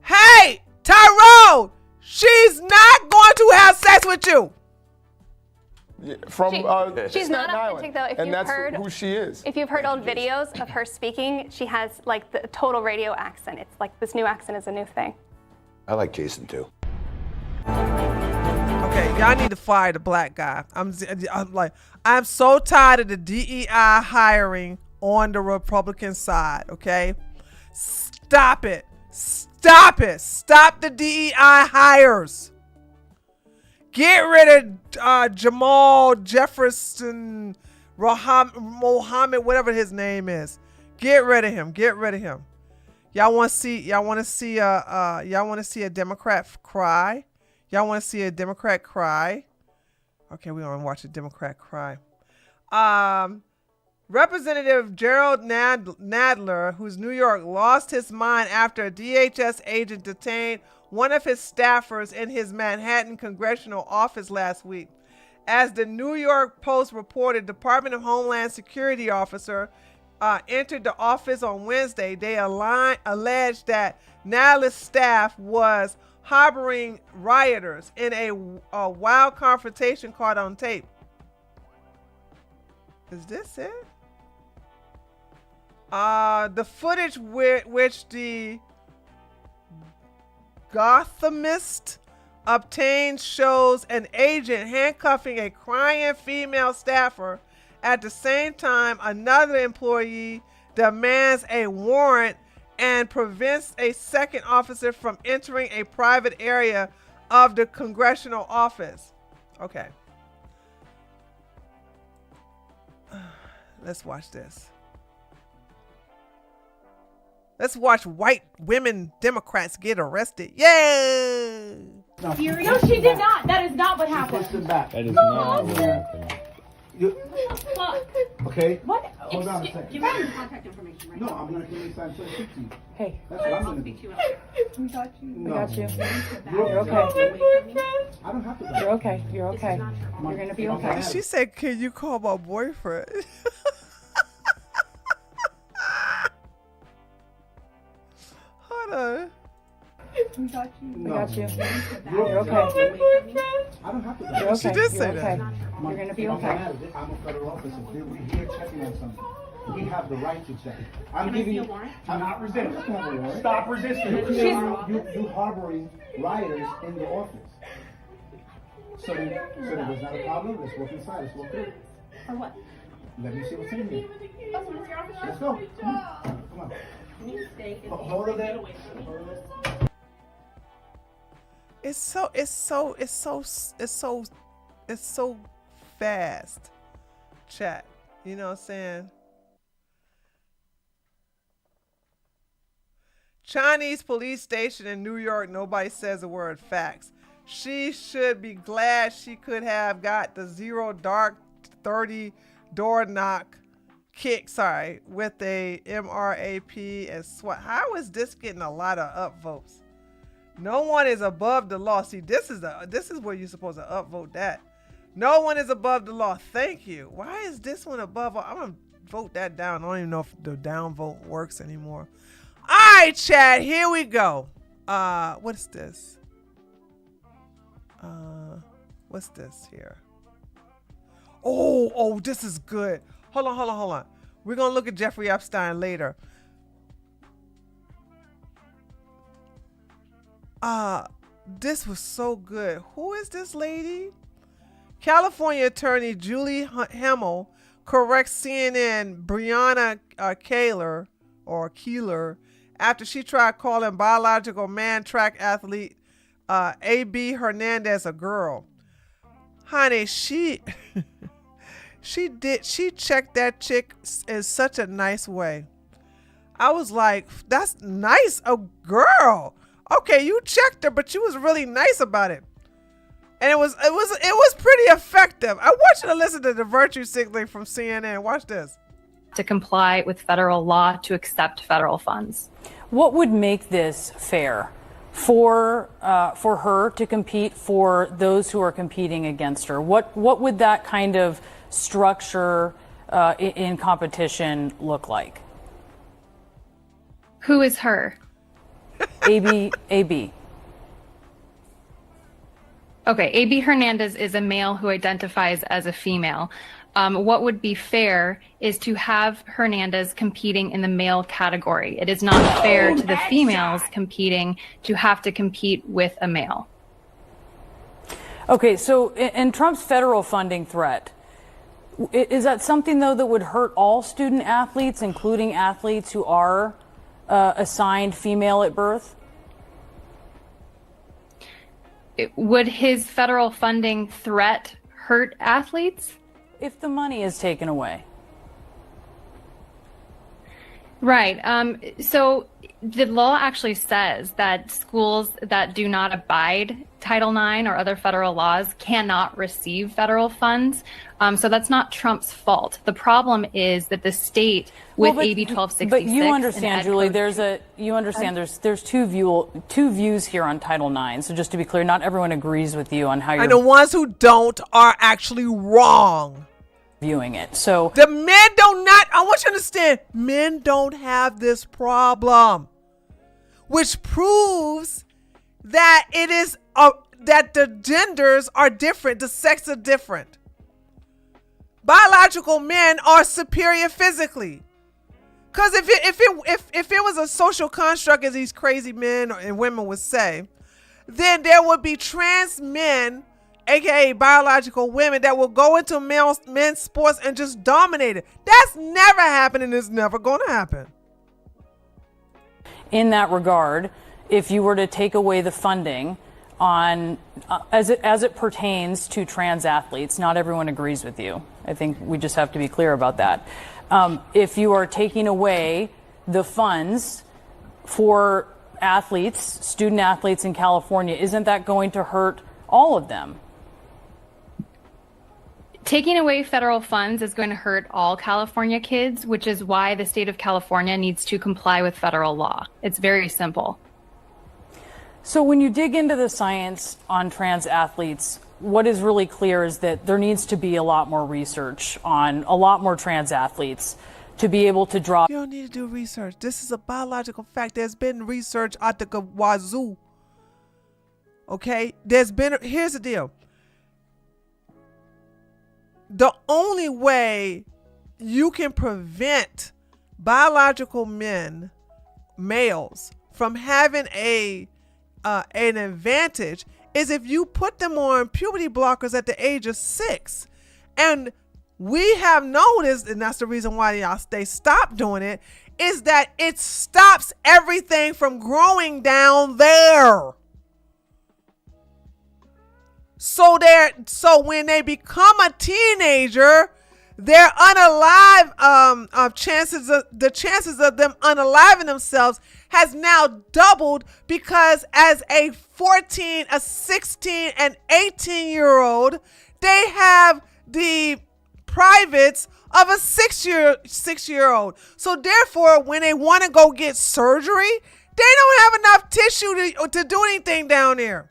S1: Hey, Tyrone, she's not going to have sex with you.
S14: Yeah, from
S9: she's not authentic though. If
S14: and
S9: you've
S14: that's
S9: heard
S14: who she is.
S9: If you've heard old videos of her speaking, she has like the total radio accent. It's like this new accent is a new thing.
S13: I like Jason too.
S1: Okay, y'all need to fire the black guy. I'm so tired of the DEI hiring on the Republican side. Okay, stop it. Stop it. Stop the DEI hires. Get rid of Jamal Jefferson, Mohammed, whatever his name is. Get rid of him. Get rid of him. Y'all want to see a Democrat cry? Y'all want to see a Democrat cry? Okay, we're going to watch a Democrat cry. Representative Gerald Nadler, whose New York lost his mind after a DHS agent detained one of his staffers in his Manhattan congressional office last week. As the New York Post reported, Department of Homeland Security officer entered the office on Wednesday. They alleged that Nadler's staff was harboring rioters in a wild confrontation caught on tape. Is this it? The footage which the Gothamist obtained shows an agent handcuffing a crying female staffer. At the same time, another employee demands a warrant and prevents a second officer from entering a private area of the congressional office. Okay. Let's watch this. Let's watch white women Democrats get arrested. Yay!
S15: No, she did not. That is not what happened.
S3: That is not what happened.
S2: Okay?
S15: What?
S2: Hold on a second.
S15: You got your contact information, right?
S2: No, I'm going to give you sign so speak to you.
S15: Hey.
S2: That's what I'm going to do.
S15: We got you.
S2: No.
S15: We got you.
S2: You're
S15: okay.
S2: I don't have to.
S15: You're okay. You're okay. You're going to be okay.
S1: She said, can you call my boyfriend? Hold on.
S15: We got you. We
S2: No.
S15: got you.
S2: You're
S15: okay.
S2: I don't have to.
S15: You're okay.
S1: She did say
S15: You're
S1: that.
S15: okay. You're going to be okay.
S2: I'm a federal officer. We're here checking on something. We have the right to check. I'm
S15: Can I
S2: giving
S15: see a
S2: you.
S15: warrant?
S2: I'm not resisting.
S5: Stop resisting.
S2: You harboring rioters in the office. So there's not a problem. Let's walk inside. Let's walk through.
S15: For what?
S2: Let me see what's in here.
S15: Oh, so it's your office?
S2: Let's go. Come on.
S15: Can you stay?
S2: Hold it there.
S1: It's so fast. Chat. You know what I'm saying? Chinese police station in New York, nobody says the word facts. She should be glad she could have got the 0 dark 30 door knock kick, with a MRAP and SWAT. How is this getting a lot of upvotes? No one is above the law. See, this is where you're supposed to upvote that. No one is above the law. Thank you. Why is this one above? I'm gonna vote that down. I don't even know if the downvote works anymore. All right, chat. Here we go. What is this? What's this here? Oh, this is good. Hold on. We're gonna look at Jeffrey Epstein later. This was so good. Who is this lady? California attorney Julie Hemmel corrects CNN Breonna Keeler after she tried calling biological man track athlete A.B. Hernandez a girl. Honey, she checked that chick in such a nice way. I was like, that's nice, a girl. Okay, you checked her, but you was really nice about it. And it was pretty effective. I want you to listen to the virtue signaling from CNN. Watch this.
S16: To comply with federal law to accept federal funds.
S17: What would make this fair for her to compete for those who are competing against her? What would that kind of structure in competition look like?
S16: Who is her?
S17: AB.
S16: Okay, A.B. Hernandez is a male who identifies as a female. What would be fair is to have Hernandez competing in the male category. It is not fair to the females competing to have to compete with a male.
S17: Okay, so in Trump's federal funding threat, is that something, though, that would hurt all student athletes, including athletes who are assigned female at birth?
S16: Would his federal funding threat hurt athletes?
S17: If the money is taken away.
S16: Right. So the law actually says that schools that do not abide Title IX or other federal laws cannot receive federal funds. So that's not Trump's fault. The problem is that the state with AB 1266.
S17: But you understand, Julie, there's two views here on Title IX. So just to be clear, not everyone agrees with you on how you're.
S1: And the ones who don't are actually wrong.
S17: Viewing it. So
S1: the men do not, I want you to understand, men don't have this problem, which proves that it is that the genders are different, the sex are different. Biological men are superior physically. Because if it was a social construct, as these crazy men and women would say, then there would be trans men, aka biological women, that will go into men's sports and just dominate it. That's never happened, and it's never going to happen.
S17: In that regard, if you were to take away the funding on as it pertains to trans athletes, not everyone agrees with you. I think we just have to be clear about that. If you are taking away the funds for athletes, student athletes in California, isn't that going to hurt all of them?
S16: Taking away federal funds is going to hurt all California kids, which is why the state of California needs to comply with federal law. It's very simple.
S17: So when you dig into the science on trans athletes, what is really clear is that there needs to be a lot more research on a lot more trans athletes to be able to draw.
S1: You don't need to do research. This is a biological fact. There's been research at the wazoo. Okay? Here's the deal. The only way you can prevent biological males, from having an advantage is if you put them on puberty blockers at the age of 6. And we have noticed, and that's the reason why they stopped doing it, is that it stops everything from growing down there. So when they become a teenager, their unalive chances of them unaliving themselves has now doubled, because as a 14, a 16, and 18-year-old, they have the privates of a six-year-old. So therefore, when they want to go get surgery, they don't have enough tissue to do anything down there.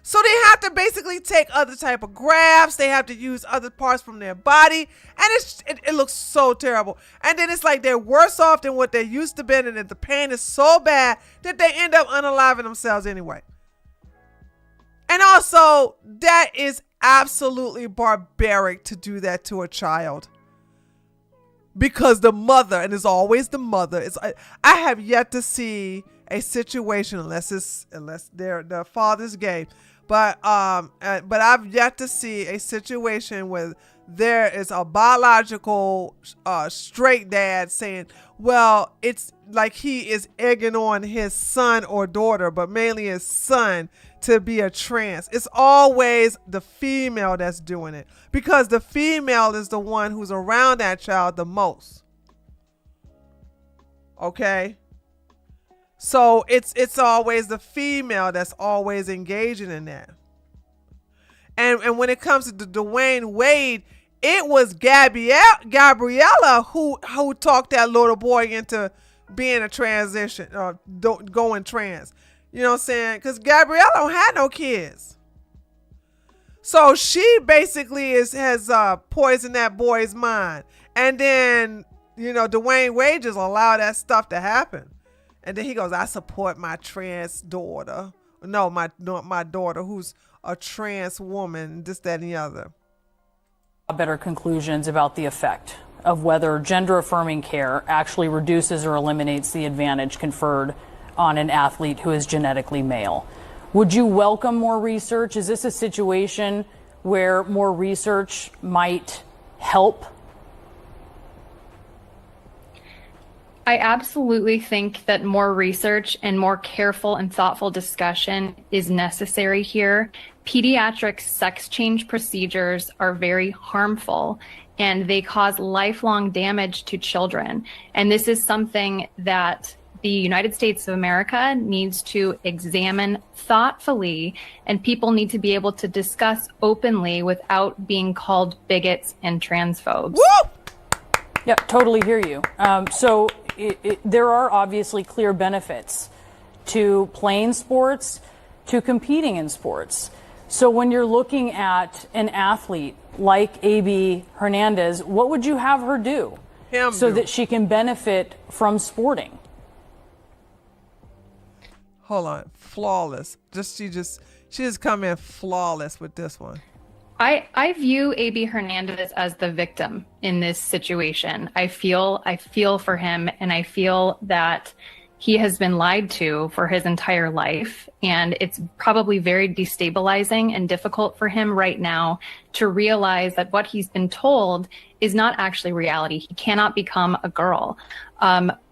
S1: So they have to basically take other type of grafts. They have to use other parts from their body. And it looks so terrible. And then it's like they're worse off than what they used to be. And the pain is so bad that they end up unaliving themselves anyway. And also, that is absolutely barbaric to do that to a child. Because the mother, and it's always the mother. I have yet to see a situation, unless the father's gay, but I've yet to see a situation where there is a biological straight dad saying, well, it's like he is egging on his son or daughter, but mainly his son, to be a trans. It's always the female that's doing it, because the female is the one who's around that child the most. Okay? So it's always the female that's always engaging in that. And when it comes to the Dwayne Wade, it was Gabriella who talked that little boy into being a transition, going trans. You know what I'm saying? Because Gabriella don't have no kids. So she basically has poisoned that boy's mind. And then, Dwayne Wade just allowed that stuff to happen. And then he goes, I support my trans daughter. No, my daughter who's a trans woman, this, that, and the other.
S17: Better conclusions about the effect of whether gender-affirming care actually reduces or eliminates the advantage conferred on an athlete who is genetically male. Would you welcome more research? Is this a situation where more research might help?
S16: I absolutely think that more research and more careful and thoughtful discussion is necessary here. Pediatric sex change procedures are very harmful, and they cause lifelong damage to children. And this is something that the United States of America needs to examine thoughtfully, and people need to be able to discuss openly without being called bigots and transphobes.
S17: Woo! Yeah, totally hear you. So there are obviously clear benefits to playing sports, to competing in sports. So when you're looking at an athlete like A.B. Hernandez, what would you have her do that she can benefit from sporting?
S1: Hold on, flawless. She just come in flawless with this one.
S16: I view A.B. Hernandez as the victim in this situation. I feel for him, and I feel that he has been lied to for his entire life, and it's probably very destabilizing and difficult for him right now to realize that what he's been told is not actually reality. He cannot become a girl.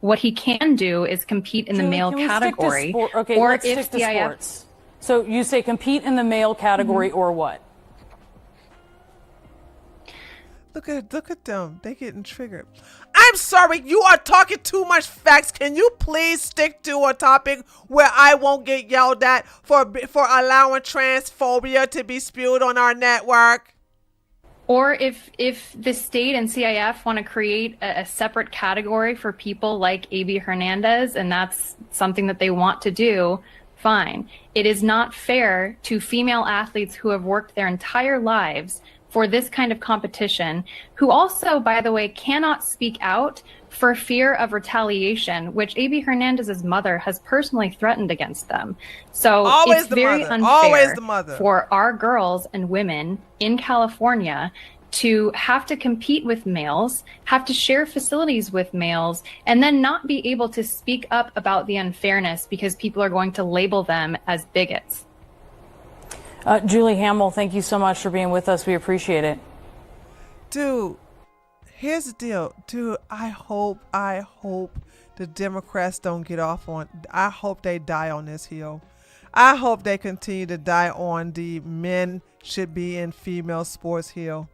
S16: What he can do is compete in the male category.
S17: Okay,
S16: or
S17: let's stick to sports. So you say compete in the male category, or what?
S1: Look at them. They getting triggered. I'm sorry, you are talking too much facts. Can you please stick to a topic where I won't get yelled at for allowing transphobia to be spewed on our network?
S16: Or if the state and CIF want to create a separate category for people like A.B. Hernandez, and that's something that they want to do, fine. It is not fair to female athletes who have worked their entire lives for this kind of competition, who also, by the way, cannot speak out for fear of retaliation, which A.B. Hernandez's mother has personally threatened against them. So it's very unfair for our girls and women in California to have to compete with males, have to share facilities with males, and then not be able to speak up about the unfairness because people are going to label them as bigots.
S17: Julie Hamill, thank you so much for being with us. We appreciate it.
S1: Dude, here's the deal. Dude, I hope the Democrats don't get off on, I hope they die on this hill. I hope they continue to die on the men should be in female sports hill.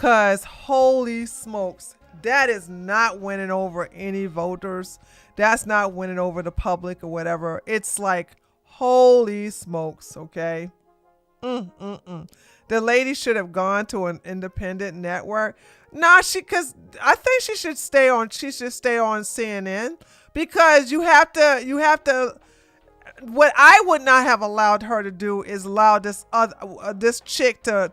S1: Cause holy smokes, that is not winning over any voters. That's not winning over the public or whatever. It's like, holy smokes, okay? The lady should have gone to an independent network. Nah, cause I think she should stay on CNN, because you have to, what I would not have allowed her to do is allow this chick to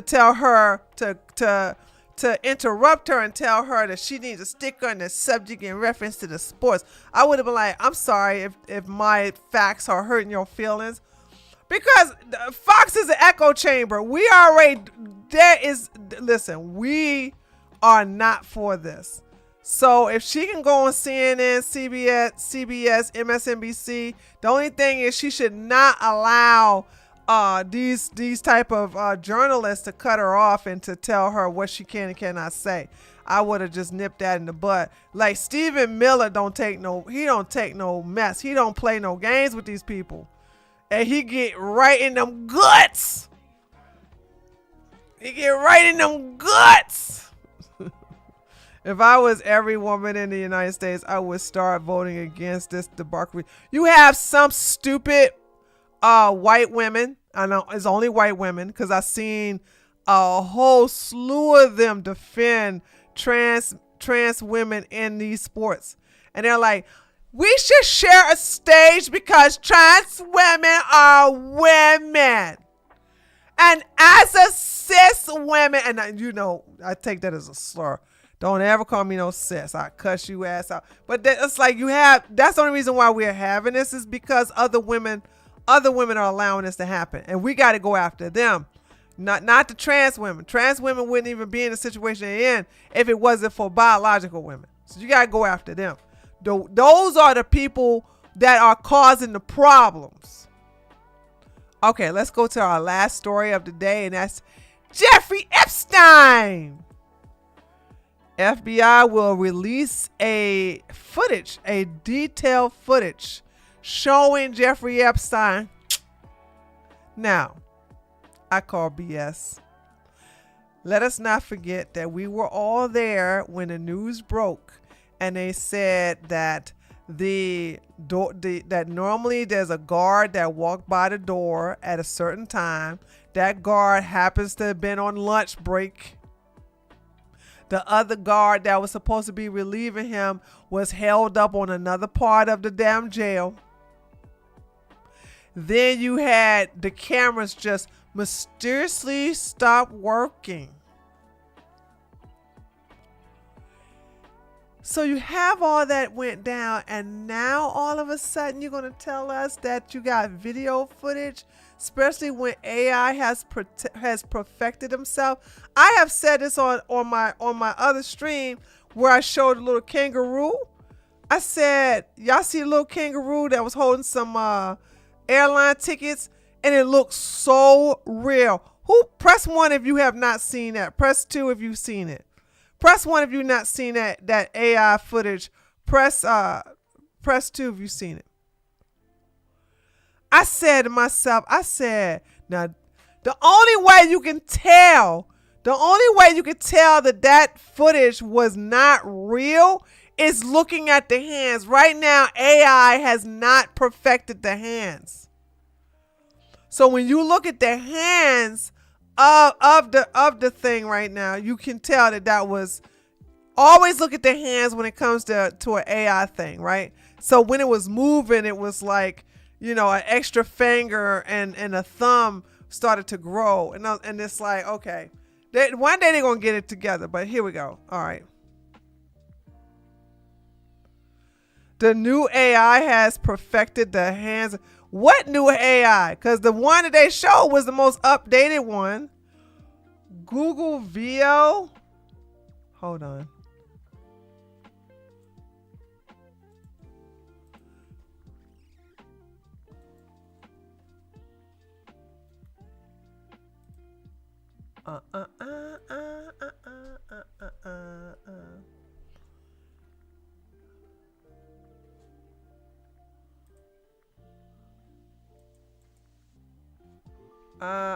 S1: tell her to interrupt her and tell her that she needs a sticker on the subject in reference to the sports. I would have been like, I'm sorry if my facts are hurting your feelings, because Fox is an echo chamber. We are not for this. So if she can go on CNN, CBS, MSNBC, the only thing is she should not allow these type of journalists to cut her off and to tell her what she can and cannot say. I would have just nipped that in the bud. Like Stephen Miller don't take no mess. He don't play no games with these people. And he get right in them guts. He get right in them guts. If I was every woman in the United States, I would start voting against this debacle. You have some stupid white women. I know it's only white women, because I've seen a whole slew of them defend trans women in these sports. And they're like, we should share a stage because trans women are women. And as a cis woman, and I take that as a slur. Don't ever call me no cis. I cuss you ass out. But it's like that's the only reason why we're having this, is because other women are allowing this to happen. And we got to go after them. Not the trans women. Trans women wouldn't even be in the situation they're in if it wasn't for biological women. So you got to go after them. Those are the people that are causing the problems. Okay, let's go to our last story of the day, and that's Jeffrey Epstein. FBI will release a detailed footage showing Jeffrey Epstein. Now, I call BS. Let us not forget that we were all there when the news broke, and they said that that normally there's a guard that walked by the door at a certain time. That guard happens to have been on lunch break. The other guard that was supposed to be relieving him was held up on another part of the damn jail. Then you had the cameras just mysteriously stop working. So you have all that went down, and now all of a sudden you're going to tell us that you got video footage, especially when AI has perfected himself. I have said this on my other stream where I showed a little kangaroo. I said, y'all see a little kangaroo that was holding some airline tickets, and it looks so real. Press 1 if you have not seen that. Press 2 if you've seen it. Press 1 if you've not seen that AI footage. Press 2 if you've seen it. I said to myself, now the only way you can tell that footage was not real is looking at the hands. Right now, AI has not perfected the hands. So when you look at the hands of the thing right now, you can tell that was. Always look at the hands when it comes to an AI thing, right? So when it was moving, it was like, an extra finger and a thumb started to grow, and it's like, okay, one day they're gonna get it together. But here we go. All right. The new AI has perfected the hands. What new AI? Because the one that they showed was the most updated one. Google VO. Hold on.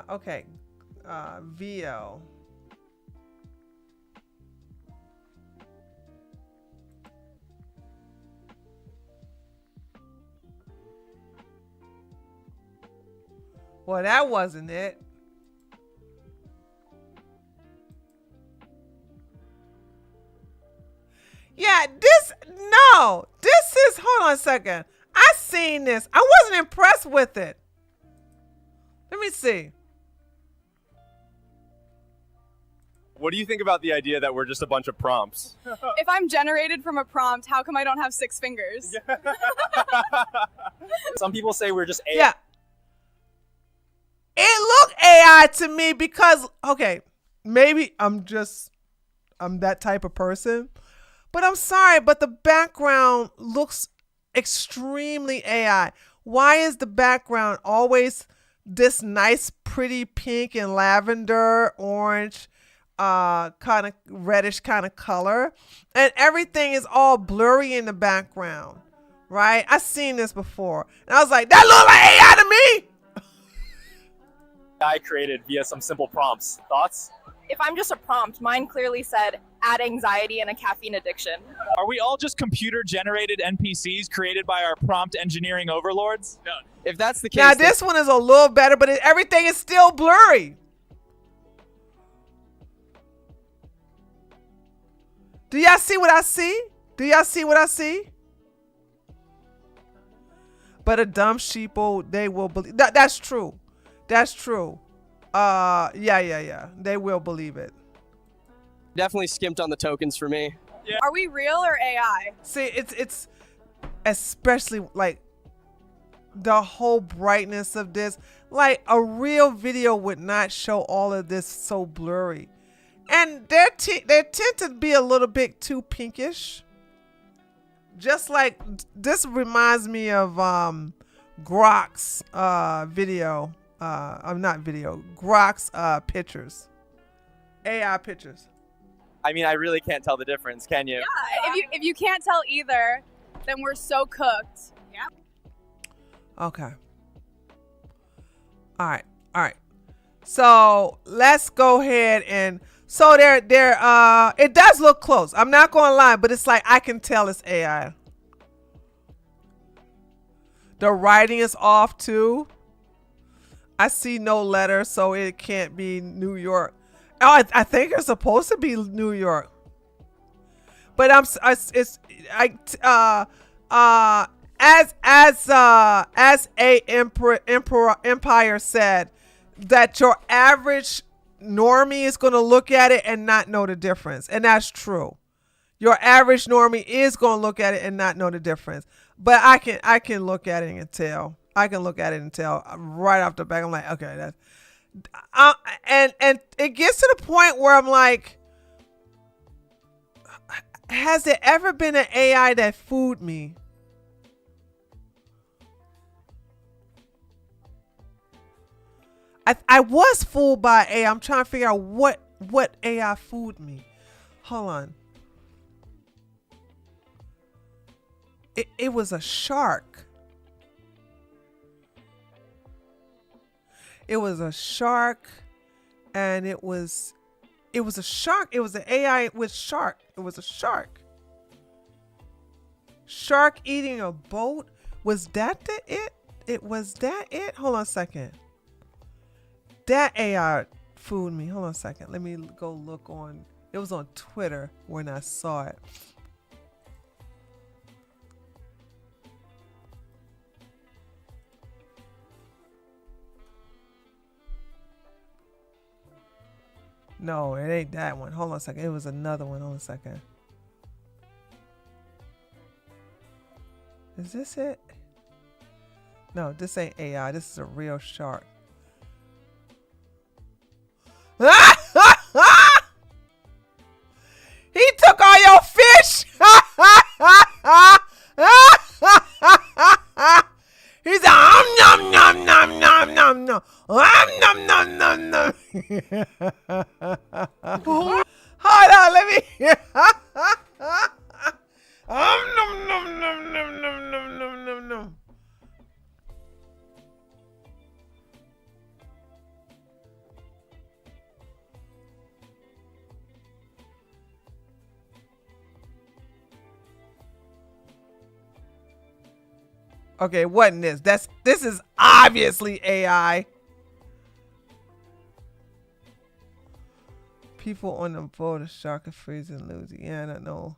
S1: Okay. VO. Well, that wasn't it. Yeah, this is, hold on a second. I seen this. I wasn't impressed with it. Let me see.
S5: What do you think about the idea that we're just a bunch of prompts?
S15: If I'm generated from a prompt, how come I don't have 6 fingers?
S5: Some people say we're just AI.
S1: Yeah. It looked AI to me because, okay, maybe I'm that type of person. But I'm sorry, but the background looks extremely AI. Why is the background always this nice, pretty pink and lavender, orange, kind of reddish kind of color? And everything is all blurry in the background, right? I've seen this before. And I was like, that looks like AI to me.
S5: I created via some simple prompts. Thoughts?
S15: If I'm just a prompt, mine clearly said add anxiety and a caffeine addiction.
S5: Are we all just computer-generated NPCs created by our prompt engineering overlords? No. If that's the case,
S1: Now this one is a little better, but everything is still blurry. Do y'all see what I see? Do y'all see what I see? But a dumb sheeple, they will believe. That's true. That's true. Yeah. They will believe it.
S18: Definitely skimped on the tokens for me.
S15: Yeah. Are we real or AI?
S1: See, it's especially like the whole brightness of this. Like a real video would not show all of this so blurry. And they tend to be a little bit too pinkish. Just like this reminds me of Grok's video. Not video. Grok's pictures. AI pictures.
S5: I mean, I really can't tell the difference, can you?
S15: Yeah, if you can't tell either, then we're so cooked. Yeah.
S1: Okay. All right. So let's go ahead and it does look close. I'm not gonna lie, but it's like I can tell it's AI. The writing is off too. I see no letter, so it can't be New York. Oh, I think it's supposed to be New York. But as a empire said, that your average normie is going to look at it and not know the difference, and that's true. Your average normie is going to look at it and not know the difference. But I can look at it and tell. I can look at it and tell right off the back. I'm like, okay, that's. And it gets to the point where I'm like, has there ever been an AI that fooled me? I was fooled by AI. I'm trying to figure out what AI fooled me. Hold on. It was a shark. It was a shark, and it was a shark. It was an AI with shark. It was a shark. Shark eating a boat. Was that it? Was that it? Hold on a second. That AI fooled me. Hold on a second. Let me go look on. It was on Twitter when I saw it. No, it ain't that one. Hold on a second. It was another one. Hold on a second. Is this it? No, this ain't AI. This is a real shark. He took all your fish. He's a nom nom nom nom nom nom nom nom nom nom. Hold on, let me. Nom nom nom nom nom nom nom nom nom. Okay, it wasn't this. This is obviously AI. People on the boat of shark are freezing Louisiana. No.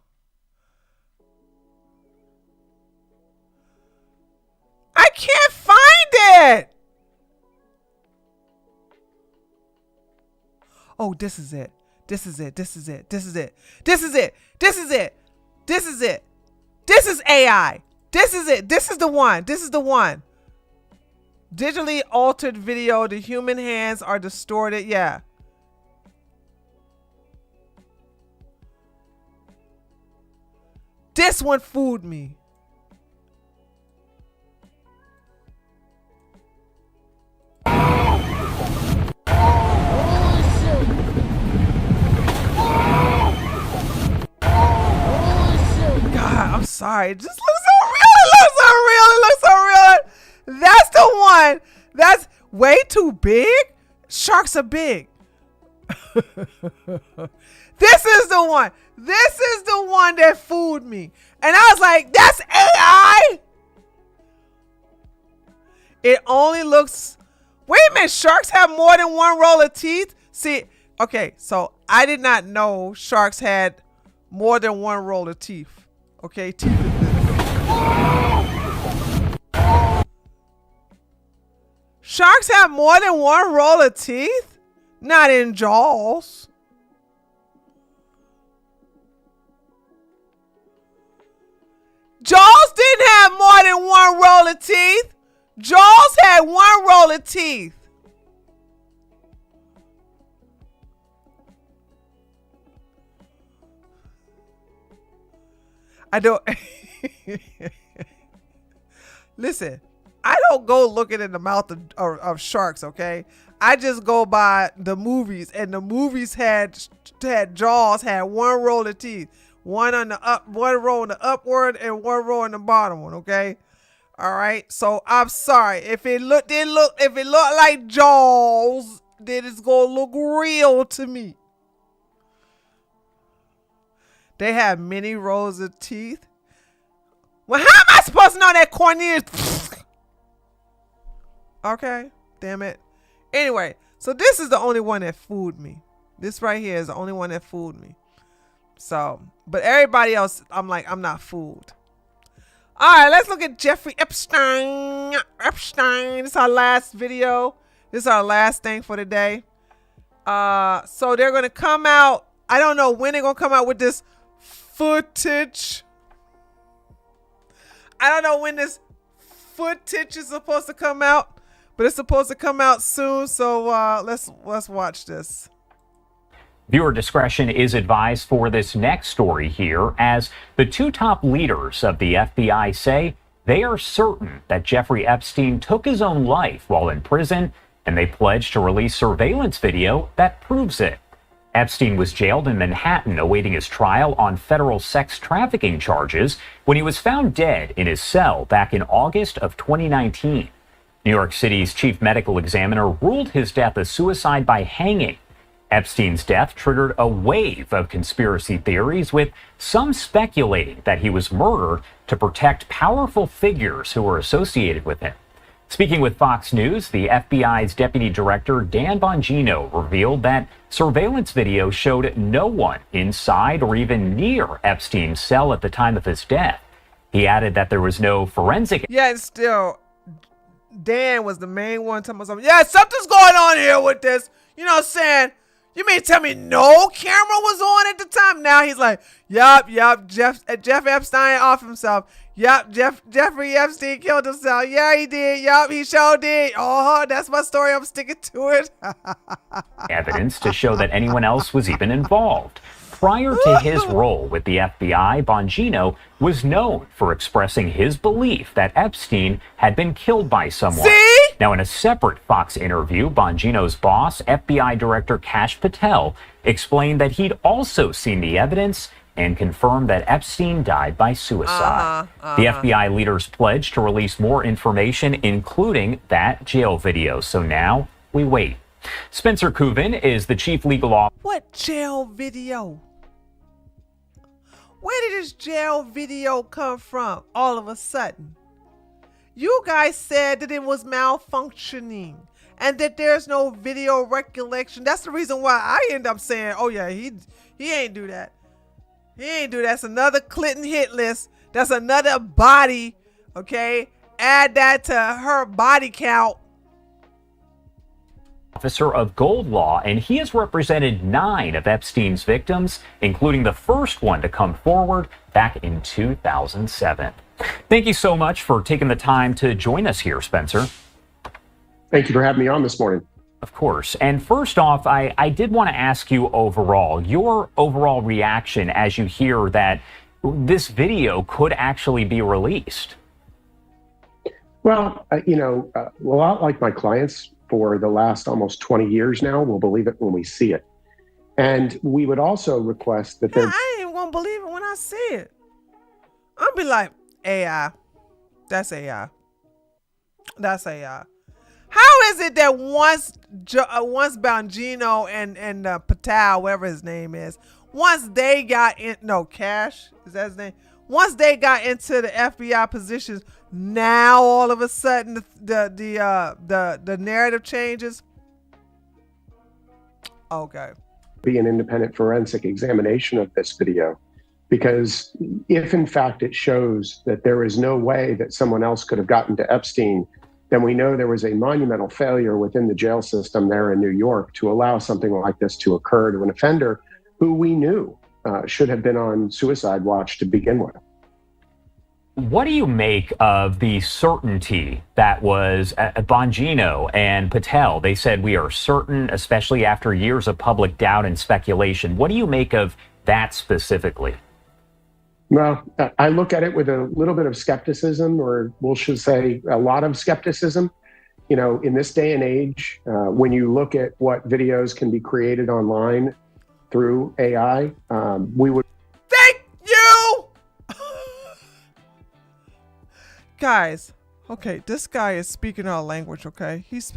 S1: I can't find it. Oh, this is it. This is it. This is it. This is it. This is it. This is it. This is it. This is AI. This is it. This is the one. This is the one. Digitally altered video. The human hands are distorted. Yeah. This one fooled me. God, I'm sorry. It just looks so real. It looks so real. It looks so real. That's the one. That's way too big. Sharks are big. This is the one. This is the one that fooled me. And I was like, that's AI? It only looks... Wait a minute. Sharks have more than one row of teeth? See, okay, so I did not know sharks had more than one row of teeth. Okay, teeth is this. Sharks have more than one row of teeth? Not in Jaws. Jaws didn't have more than one row of teeth. Jaws had one row of teeth. I don't... Listen, I don't go looking in the mouth of sharks, okay? I just go by the movies, and the movies had Jaws had one row of teeth. One on the up, one row in the upward, and one row in the bottom one, okay? All right. So I'm sorry. If it looked like Jaws, then it's gonna look real to me. They have many rows of teeth. Well, how am I supposed to know that Cornelius? Okay, damn it. Anyway, so this is the only one that fooled me. This right here is the only one that fooled me. So, but everybody else, I'm like, I'm not fooled. All right, let's look at Jeffrey Epstein. Epstein. This is our last video. This is our last thing for the day. So they're gonna come out. I don't know when they're gonna come out with this footage. I don't know when this footage is supposed to come out, but it's supposed to come out soon. So let's watch this.
S19: Viewer discretion is advised for this next story here, as the two top leaders of the FBI say they are certain that Jeffrey Epstein took his own life while in prison, and they pledged to release surveillance video that proves it. Epstein was jailed in Manhattan awaiting his trial on federal sex trafficking charges when he was found dead in his cell back in August of 2019. New York City's chief medical examiner ruled his death a suicide by hanging. Epstein's death triggered a wave of conspiracy theories, with some speculating that he was murdered to protect powerful figures who were associated with him. Speaking with Fox News, the FBI's Deputy Director Dan Bongino revealed that surveillance video showed no one inside or even near Epstein's cell at the time of his death. He added that there was no forensic...
S1: Yeah, and still, Dan was the main one talking about something. Yeah, something's going on here with this. You know what I'm saying? You mean tell me no camera was on at the time? Now he's like, yup, Jeff Epstein off himself. Yup, Jeffrey Epstein killed himself. Yeah, he did. Yup, he sure did. Oh, that's my story. I'm sticking to it.
S19: evidence to show that anyone else was even involved. Prior to his role with the FBI, Bongino was known for expressing his belief that Epstein had been killed by someone.
S1: See?
S19: Now, in a separate Fox interview, Bongino's boss, FBI Director Kash Patel, explained that he'd also seen the evidence and confirmed that Epstein died by suicide. The FBI leaders pledged to release more information, including that jail video. So now we wait. Spencer Kuvin is the chief legal officer.
S1: What jail video? Where did this jail video come from all of a sudden? You guys said that it was malfunctioning and that there's no video recollection. That's the reason why I end up saying, oh yeah, he ain't do that. He ain't do that. That's another Clinton hit list. That's another body, okay? Add that to her body count.
S19: Officer of Gold Law, and he has represented 9 of Epstein's victims, including the first one to come forward back in 2007. Thank you so much for taking the time to join us here, Spencer.
S20: Thank you for having me on this morning.
S19: Of course. And first off, I did want to ask you your overall reaction as you hear that this video could actually be released.
S20: Well, a lot like my clients for the last almost 20 years now, we'll believe it when we see it. And we would also request that
S1: I ain't gonna believe it when I see it. I'll be like, AI. That's AI. That's AI. How is it that once Bongino and Patel, whatever his name is, once they got in, Cash, is that his name? Once they got into the FBI positions, now all of a sudden the narrative changes. Okay.
S20: Be an independent forensic examination of this video, because if in fact it shows that there is no way that someone else could have gotten to Epstein, then we know there was a monumental failure within the jail system there in New York to allow something like this to occur to an offender who we knew should have been on suicide watch to begin with.
S19: What do you make of the certainty that was Bongino and Patel? They said we are certain, especially after years of public doubt and speculation. What do you make of that specifically?
S20: Well, I look at it with a little bit of skepticism, or we should say a lot of skepticism. In this day and age, when you look at what videos can be created online through AI, we would.
S1: Thank you! Guys, okay, this guy is speaking our language, okay? He's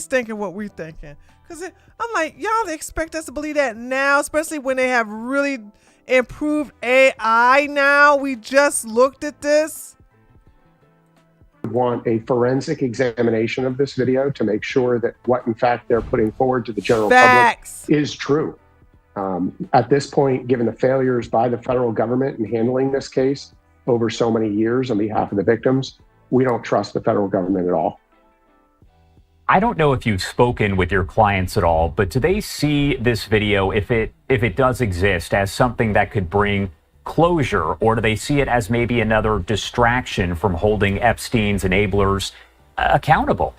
S1: thinking what we're thinking. Because I'm like, y'all expect us to believe that now, especially when they have really improved AI now? We just looked at this.
S20: Want a forensic examination of this video to make sure that what in fact they're putting forward to the general public is true. At this point, given the failures by the federal government in handling this case over so many years on behalf of the victims, we don't trust the federal government at all.
S19: I don't know if you've spoken with your clients at all, but do they see this video, if it does exist, as something that could bring closure, or do they see it as maybe another distraction from holding Epstein's enablers accountable?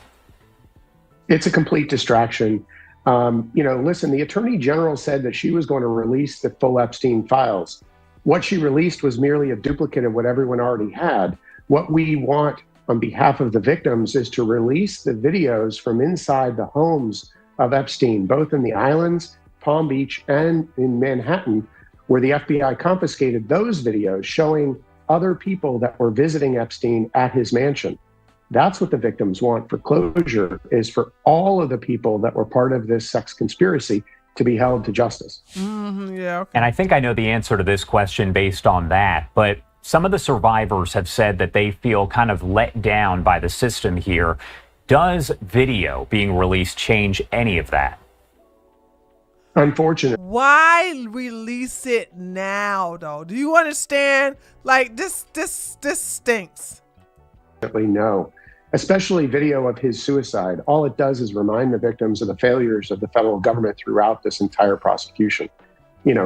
S20: It's a complete distraction. Listen, the Attorney General said that she was going to release the full Epstein files. What she released was merely a duplicate of what everyone already had. What we want on behalf of the victims is to release the videos from inside the homes of Epstein, both in the islands, Palm Beach, and in Manhattan, where the FBI confiscated those videos showing other people that were visiting Epstein at his mansion. That's what the victims want for closure, is for all of the people that were part of this sex conspiracy to be held to justice.
S1: Yeah. Okay.
S19: And I think I know the answer to this question based on that, but some of the survivors have said that they feel kind of let down by the system here. Does video being released change any of that?
S20: Unfortunately.
S1: Why release it now, though? Do you understand? Like, this stinks.
S20: No, especially video of his suicide. All it does is remind the victims of the failures of the federal government throughout this entire prosecution.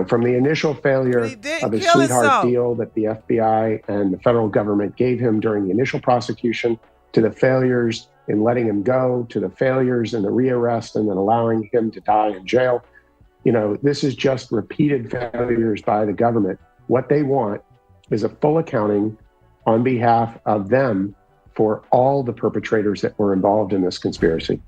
S20: From the initial failure of his sweetheart deal that the FBI and the federal government gave him during the initial prosecution, to the failures in letting him go, to the failures in the rearrest and then allowing him to die in jail. This is just repeated failures by the government. What they want is a full accounting on behalf of them for all the perpetrators that were involved in this conspiracy.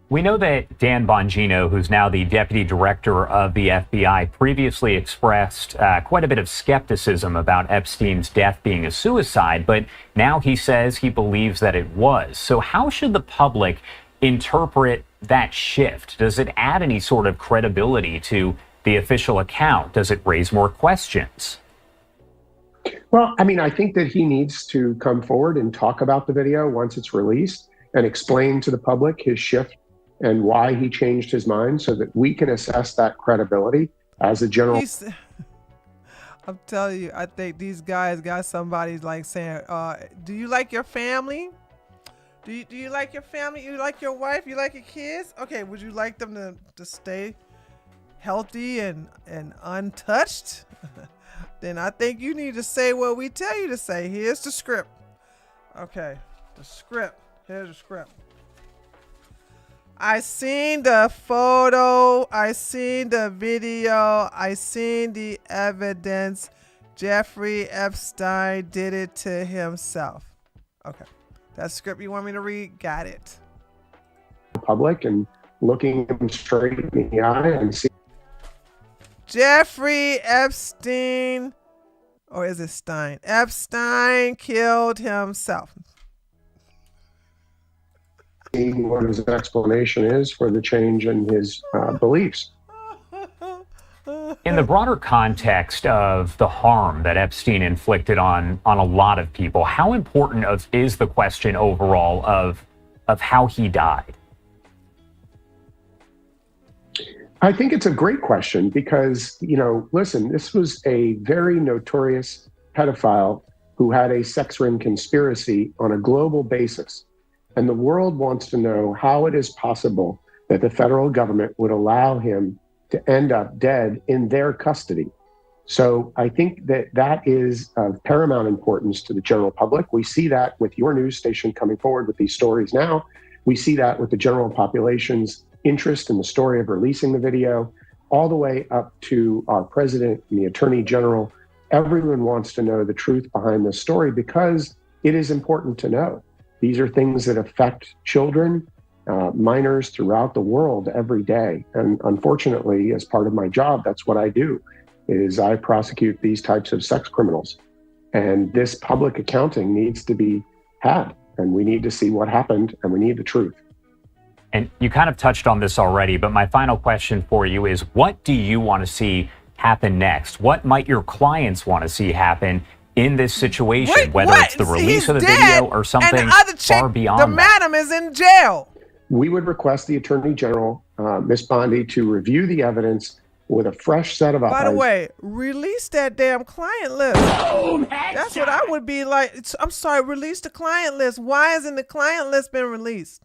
S19: We know that Dan Bongino, who's now the deputy director of the FBI, previously expressed quite a bit of skepticism about Epstein's death being a suicide, but now he says he believes that it was. So how should the public interpret that shift? Does it add any sort of credibility to the official account? Does it raise more questions?
S20: Well, I think that he needs to come forward and talk about the video once it's released. and explain to the public his shift and why he changed his mind so that we can assess that credibility as a general.
S1: I'm telling you, I think these guys got somebody like saying, do you like your family? Do you like your family? You like your wife? You like your kids? Okay, would you like them to stay healthy and untouched? Then I think you need to say what we tell you to say. Here's the script. Okay, the script. Here's the script. I seen the photo. I seen the video. I seen the evidence. Jeffrey Epstein did it to himself. Okay. That script you want me to read? Got it.
S20: Public and looking him straight in the eye and see.
S1: Jeffrey Epstein, or is it Stein? Epstein killed himself.
S20: Seeing what his explanation is for the change in his beliefs.
S19: In the broader context of the harm that Epstein inflicted on a lot of people, how important is the question overall of how he died?
S20: I think it's a great question because, listen, this was a very notorious pedophile who had a sex ring conspiracy on a global basis. And the world wants to know how it is possible that the federal government would allow him to end up dead in their custody. So I think that is of paramount importance to the general public. We see that with your news station coming forward with these stories now. We see that with the general population's interest in the story of releasing the video, all the way up to our president and the attorney general. Everyone wants to know the truth behind this story because it is important to know. These are things that affect children, minors throughout the world every day. And unfortunately, as part of my job, that's what I do, is I prosecute these types of sex criminals. And this public accounting needs to be had. And we need to see what happened, and we need the truth.
S19: And you kind of touched on this already, but my final question for you is, what do you want to see happen next? What might your clients want to see happen in this situation, whether it's the release of the video or something far beyond
S1: that? The madam is in jail.
S20: We would request the Attorney General, Ms. Bondi, to review the evidence with a fresh set of eyes.
S1: By the way, release that damn client list. That's what I would be like. I'm sorry, release the client list. Why hasn't the client list been released?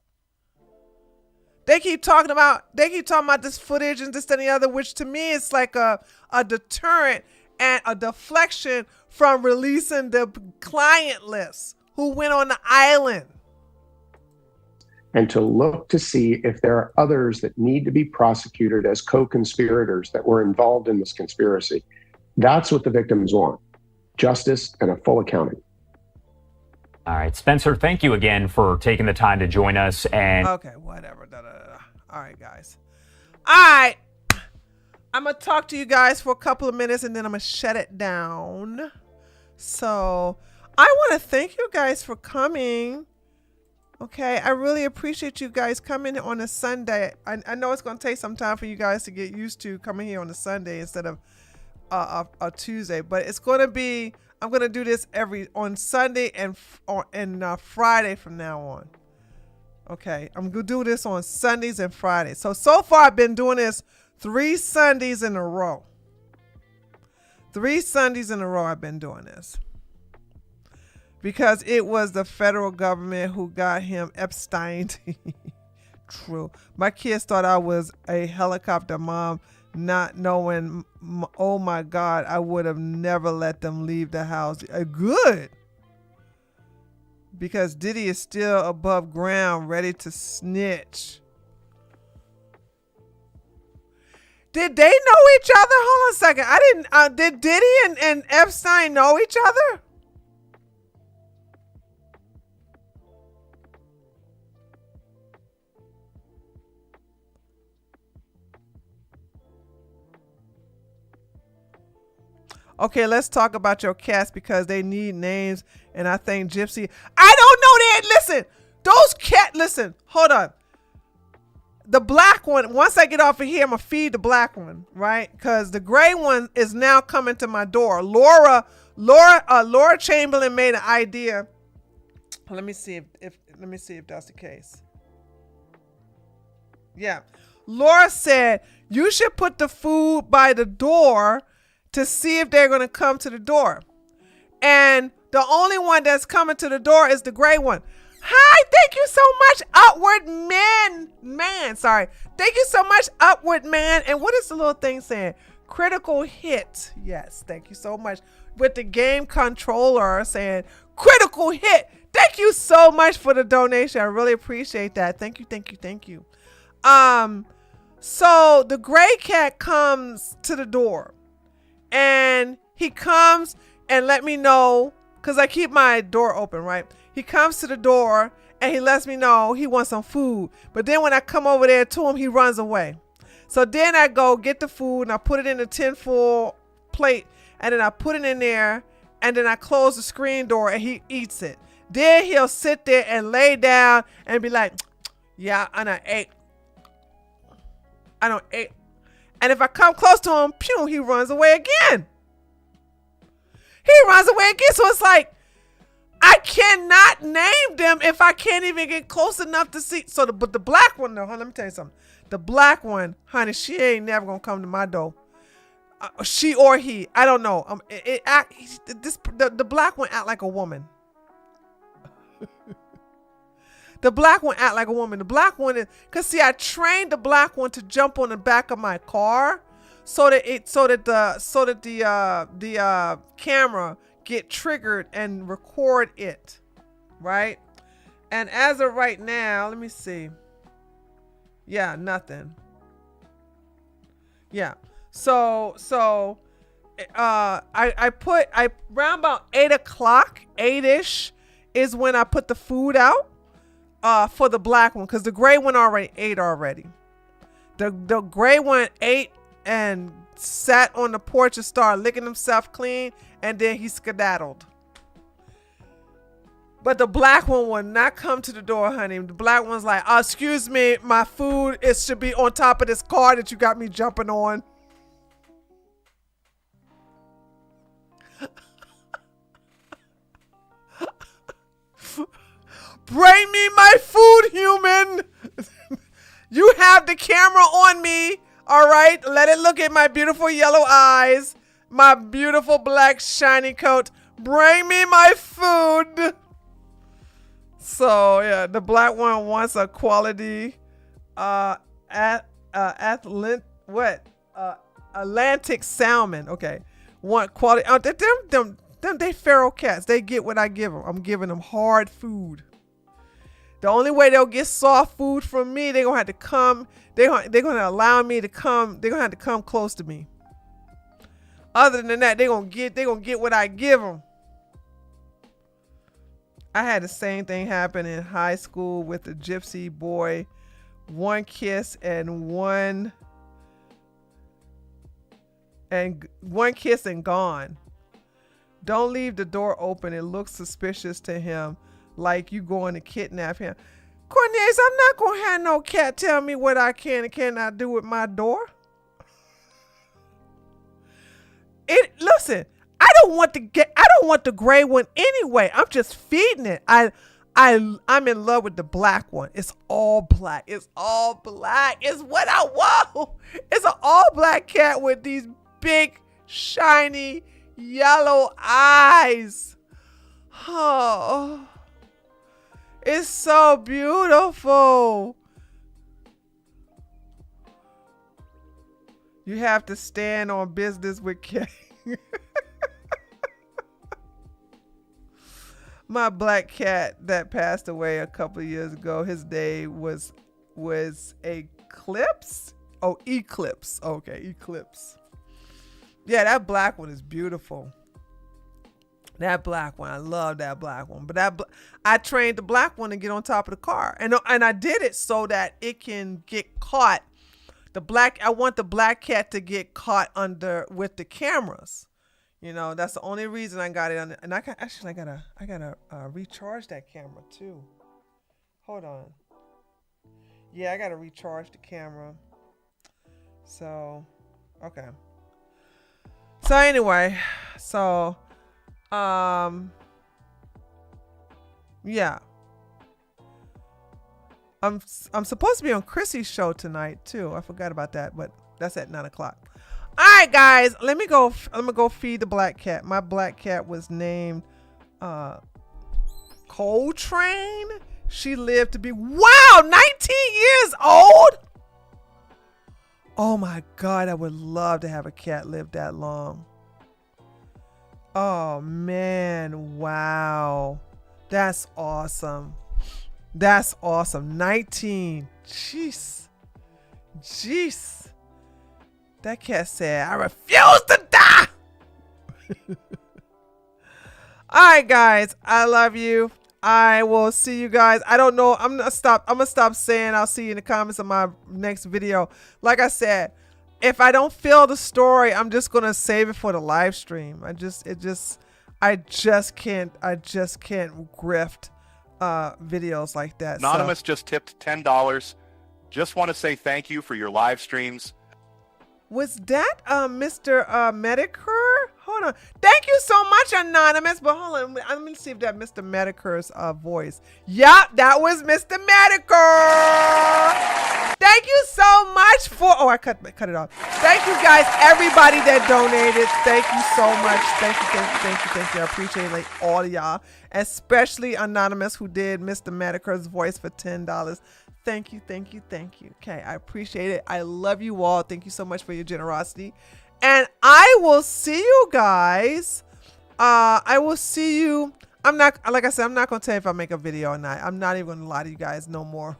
S1: They keep talking about this footage and this and the other, which to me is like a deterrent and a deflection from releasing the client list who went on the island.
S20: And to look to see if there are others that need to be prosecuted as co-conspirators that were involved in this conspiracy. That's what the victims want. Justice and a full accounting.
S19: All right, Spencer, thank you again for taking the time to join us. And
S1: okay, whatever. All right, guys. All right. I'm going to talk to you guys for a couple of minutes and then I'm going to shut it down. So I want to thank you guys for coming. Okay, I really appreciate you guys coming on a Sunday. I know it's going to take some time for you guys to get used to coming here on a Sunday instead of a Tuesday, but it's going to be, I'm going to do this on Sunday and Friday from now on. Okay, I'm going to do this on Sundays and Fridays. So far I've been doing this 3 Sundays in a row. 3 Sundays in a row I've been doing this. Because it was the federal government who got him Epstein. True. My kids thought I was a helicopter mom, not knowing, oh my God, I would have never let them leave the house. Good. Because Diddy is still above ground, ready to snitch. Did they know each other? Hold on a second. Did Diddy and Epstein know each other? Okay, let's talk about your cats because they need names. And I think Gypsy, I don't know that. Listen, those listen, hold on. The black one, once I get off of here, I'm going to feed the black one, right? Because the gray one is now coming to my door. Laura Chamberlain made an idea Let me see if that's the case. Yeah. Laura said you should put the food by the door to see if they're going to come to the door. And the only one that's coming to the door is the gray one. Hi, thank you so much, Upward Man. Sorry. Thank you so much, Upward Man. And what is the little thing saying? Critical hit. Yes, thank you so much. With the game controller saying critical hit. Thank you so much for the donation. I really appreciate that. Thank you. So the gray cat comes to the door and he comes and let me know, because I keep my door open, right? He comes to the door and he lets me know he wants some food. But then when I come over there to him, he runs away. So then I go get the food and I put it in a tinfoil plate and then I put it in there and then I close the screen door and he eats it. Then he'll sit there and lay down and be like, yeah, and I ate. I don't ate. And if I come close to him, pew, he runs away again. So it's like, I cannot name them if I can't even get close enough to see. So, but the black one, though, let me tell you something. The black one, honey, she ain't never gonna come to my door. She or he, I don't know. The black one act like a woman. The black one act like a woman. The black one is, cause see, I trained the black one to jump on the back of my car, so that the camera get triggered and record it, right? And as of right now, let me see. Yeah, nothing. Yeah. So I round about 8 o'clock, 8-ish is when I put the food out for the black one, because the gray one already ate already. The gray one ate and sat on the porch and started licking himself clean, and then he skedaddled. But the black one would not come to the door, honey. The black one's like, excuse me, my food should be on top of this car that you got me jumping on. Bring me my food, human. You have the camera on me. All right. Let it look at my beautiful yellow eyes, my beautiful black shiny coat. Bring me my food. So yeah, the black one wants a quality Atlantic salmon. Okay. Want quality. Them they feral cats. They get what I give them. I'm giving them hard food. The only way they'll get soft food from me, they're gonna have to come. They're gonna allow me to come. They're gonna have to come close to me. Other than that, they're gonna get what I give them. I had the same thing happen in high school with the gypsy boy. One kiss and gone. Don't leave the door open. It looks suspicious to him, like you going to kidnap him. Cornelius, I'm not gonna have no cat tell me what I can and cannot do with my door. Listen, I don't want the gray one anyway. I'm just feeding it. I'm in love with the black one. It's all black. It's all black. It's what I want. It's an all black cat with these big, shiny, yellow eyes. Oh, it's so beautiful. You have to stand on business with cat. My black cat that passed away a couple of years ago, his name was Eclipse. Oh, Eclipse. Okay, Eclipse. Yeah, that black one is beautiful. That black one, I love that black one. But I trained the black one to get on top of the car, and I did it so that it can get caught. I want the black cat to get caught under with the cameras. You know, that's the only reason I got it on. And I gotta recharge that camera too. Hold on. Yeah, I gotta recharge the camera. So, okay. So anyway, Yeah. I'm supposed to be on Chrissy's show tonight too. I forgot about that, but that's at 9 o'clock. All right, guys, let me go. I'm gonna go feed the black cat. My black cat was named Coltrane. She lived to be 19 years old. Oh my God, I would love to have a cat live that long. Oh man, wow, that's awesome. That's awesome. 19. Jeez. That cat said, I refuse to die. All right, guys. I love you. I will see you guys. I don't know. I'm gonna stop saying I'll see you in the comments of my next video. Like I said, if I don't feel the story, I'm just gonna save it for the live stream. I just can't grift videos like that.
S21: Anonymous just tipped $10. Just want to say thank you for your live streams.
S1: Was that Mr. Medicare? Hold on. Thank you so much, Anonymous. But hold on. Let me see if that Mr. Medicare's voice. Yup, that was Mr. Medicare. Thank you so much for... Oh, I cut it off. Thank you, guys. Everybody that donated. Thank you so much. Thank you. I appreciate like all of y'all. Especially Anonymous, who did Mr. Medicare's voice for $10. Thank you. Okay, I appreciate it. I love you all. Thank you so much for your generosity. And I will see you guys. I will see you. Like I said, I'm not going to tell you if I make a video or not. I'm not even going to lie to you guys no more.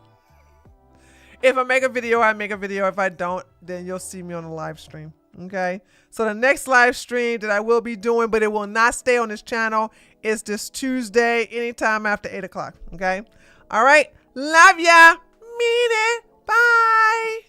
S1: If I make a video, I make a video. If I don't, then you'll see me on the live stream. Okay? So the next live stream that I will be doing, but it will not stay on this channel, is this Tuesday, anytime after 8 o'clock. Okay? All right? Love ya. Mean it. Bye.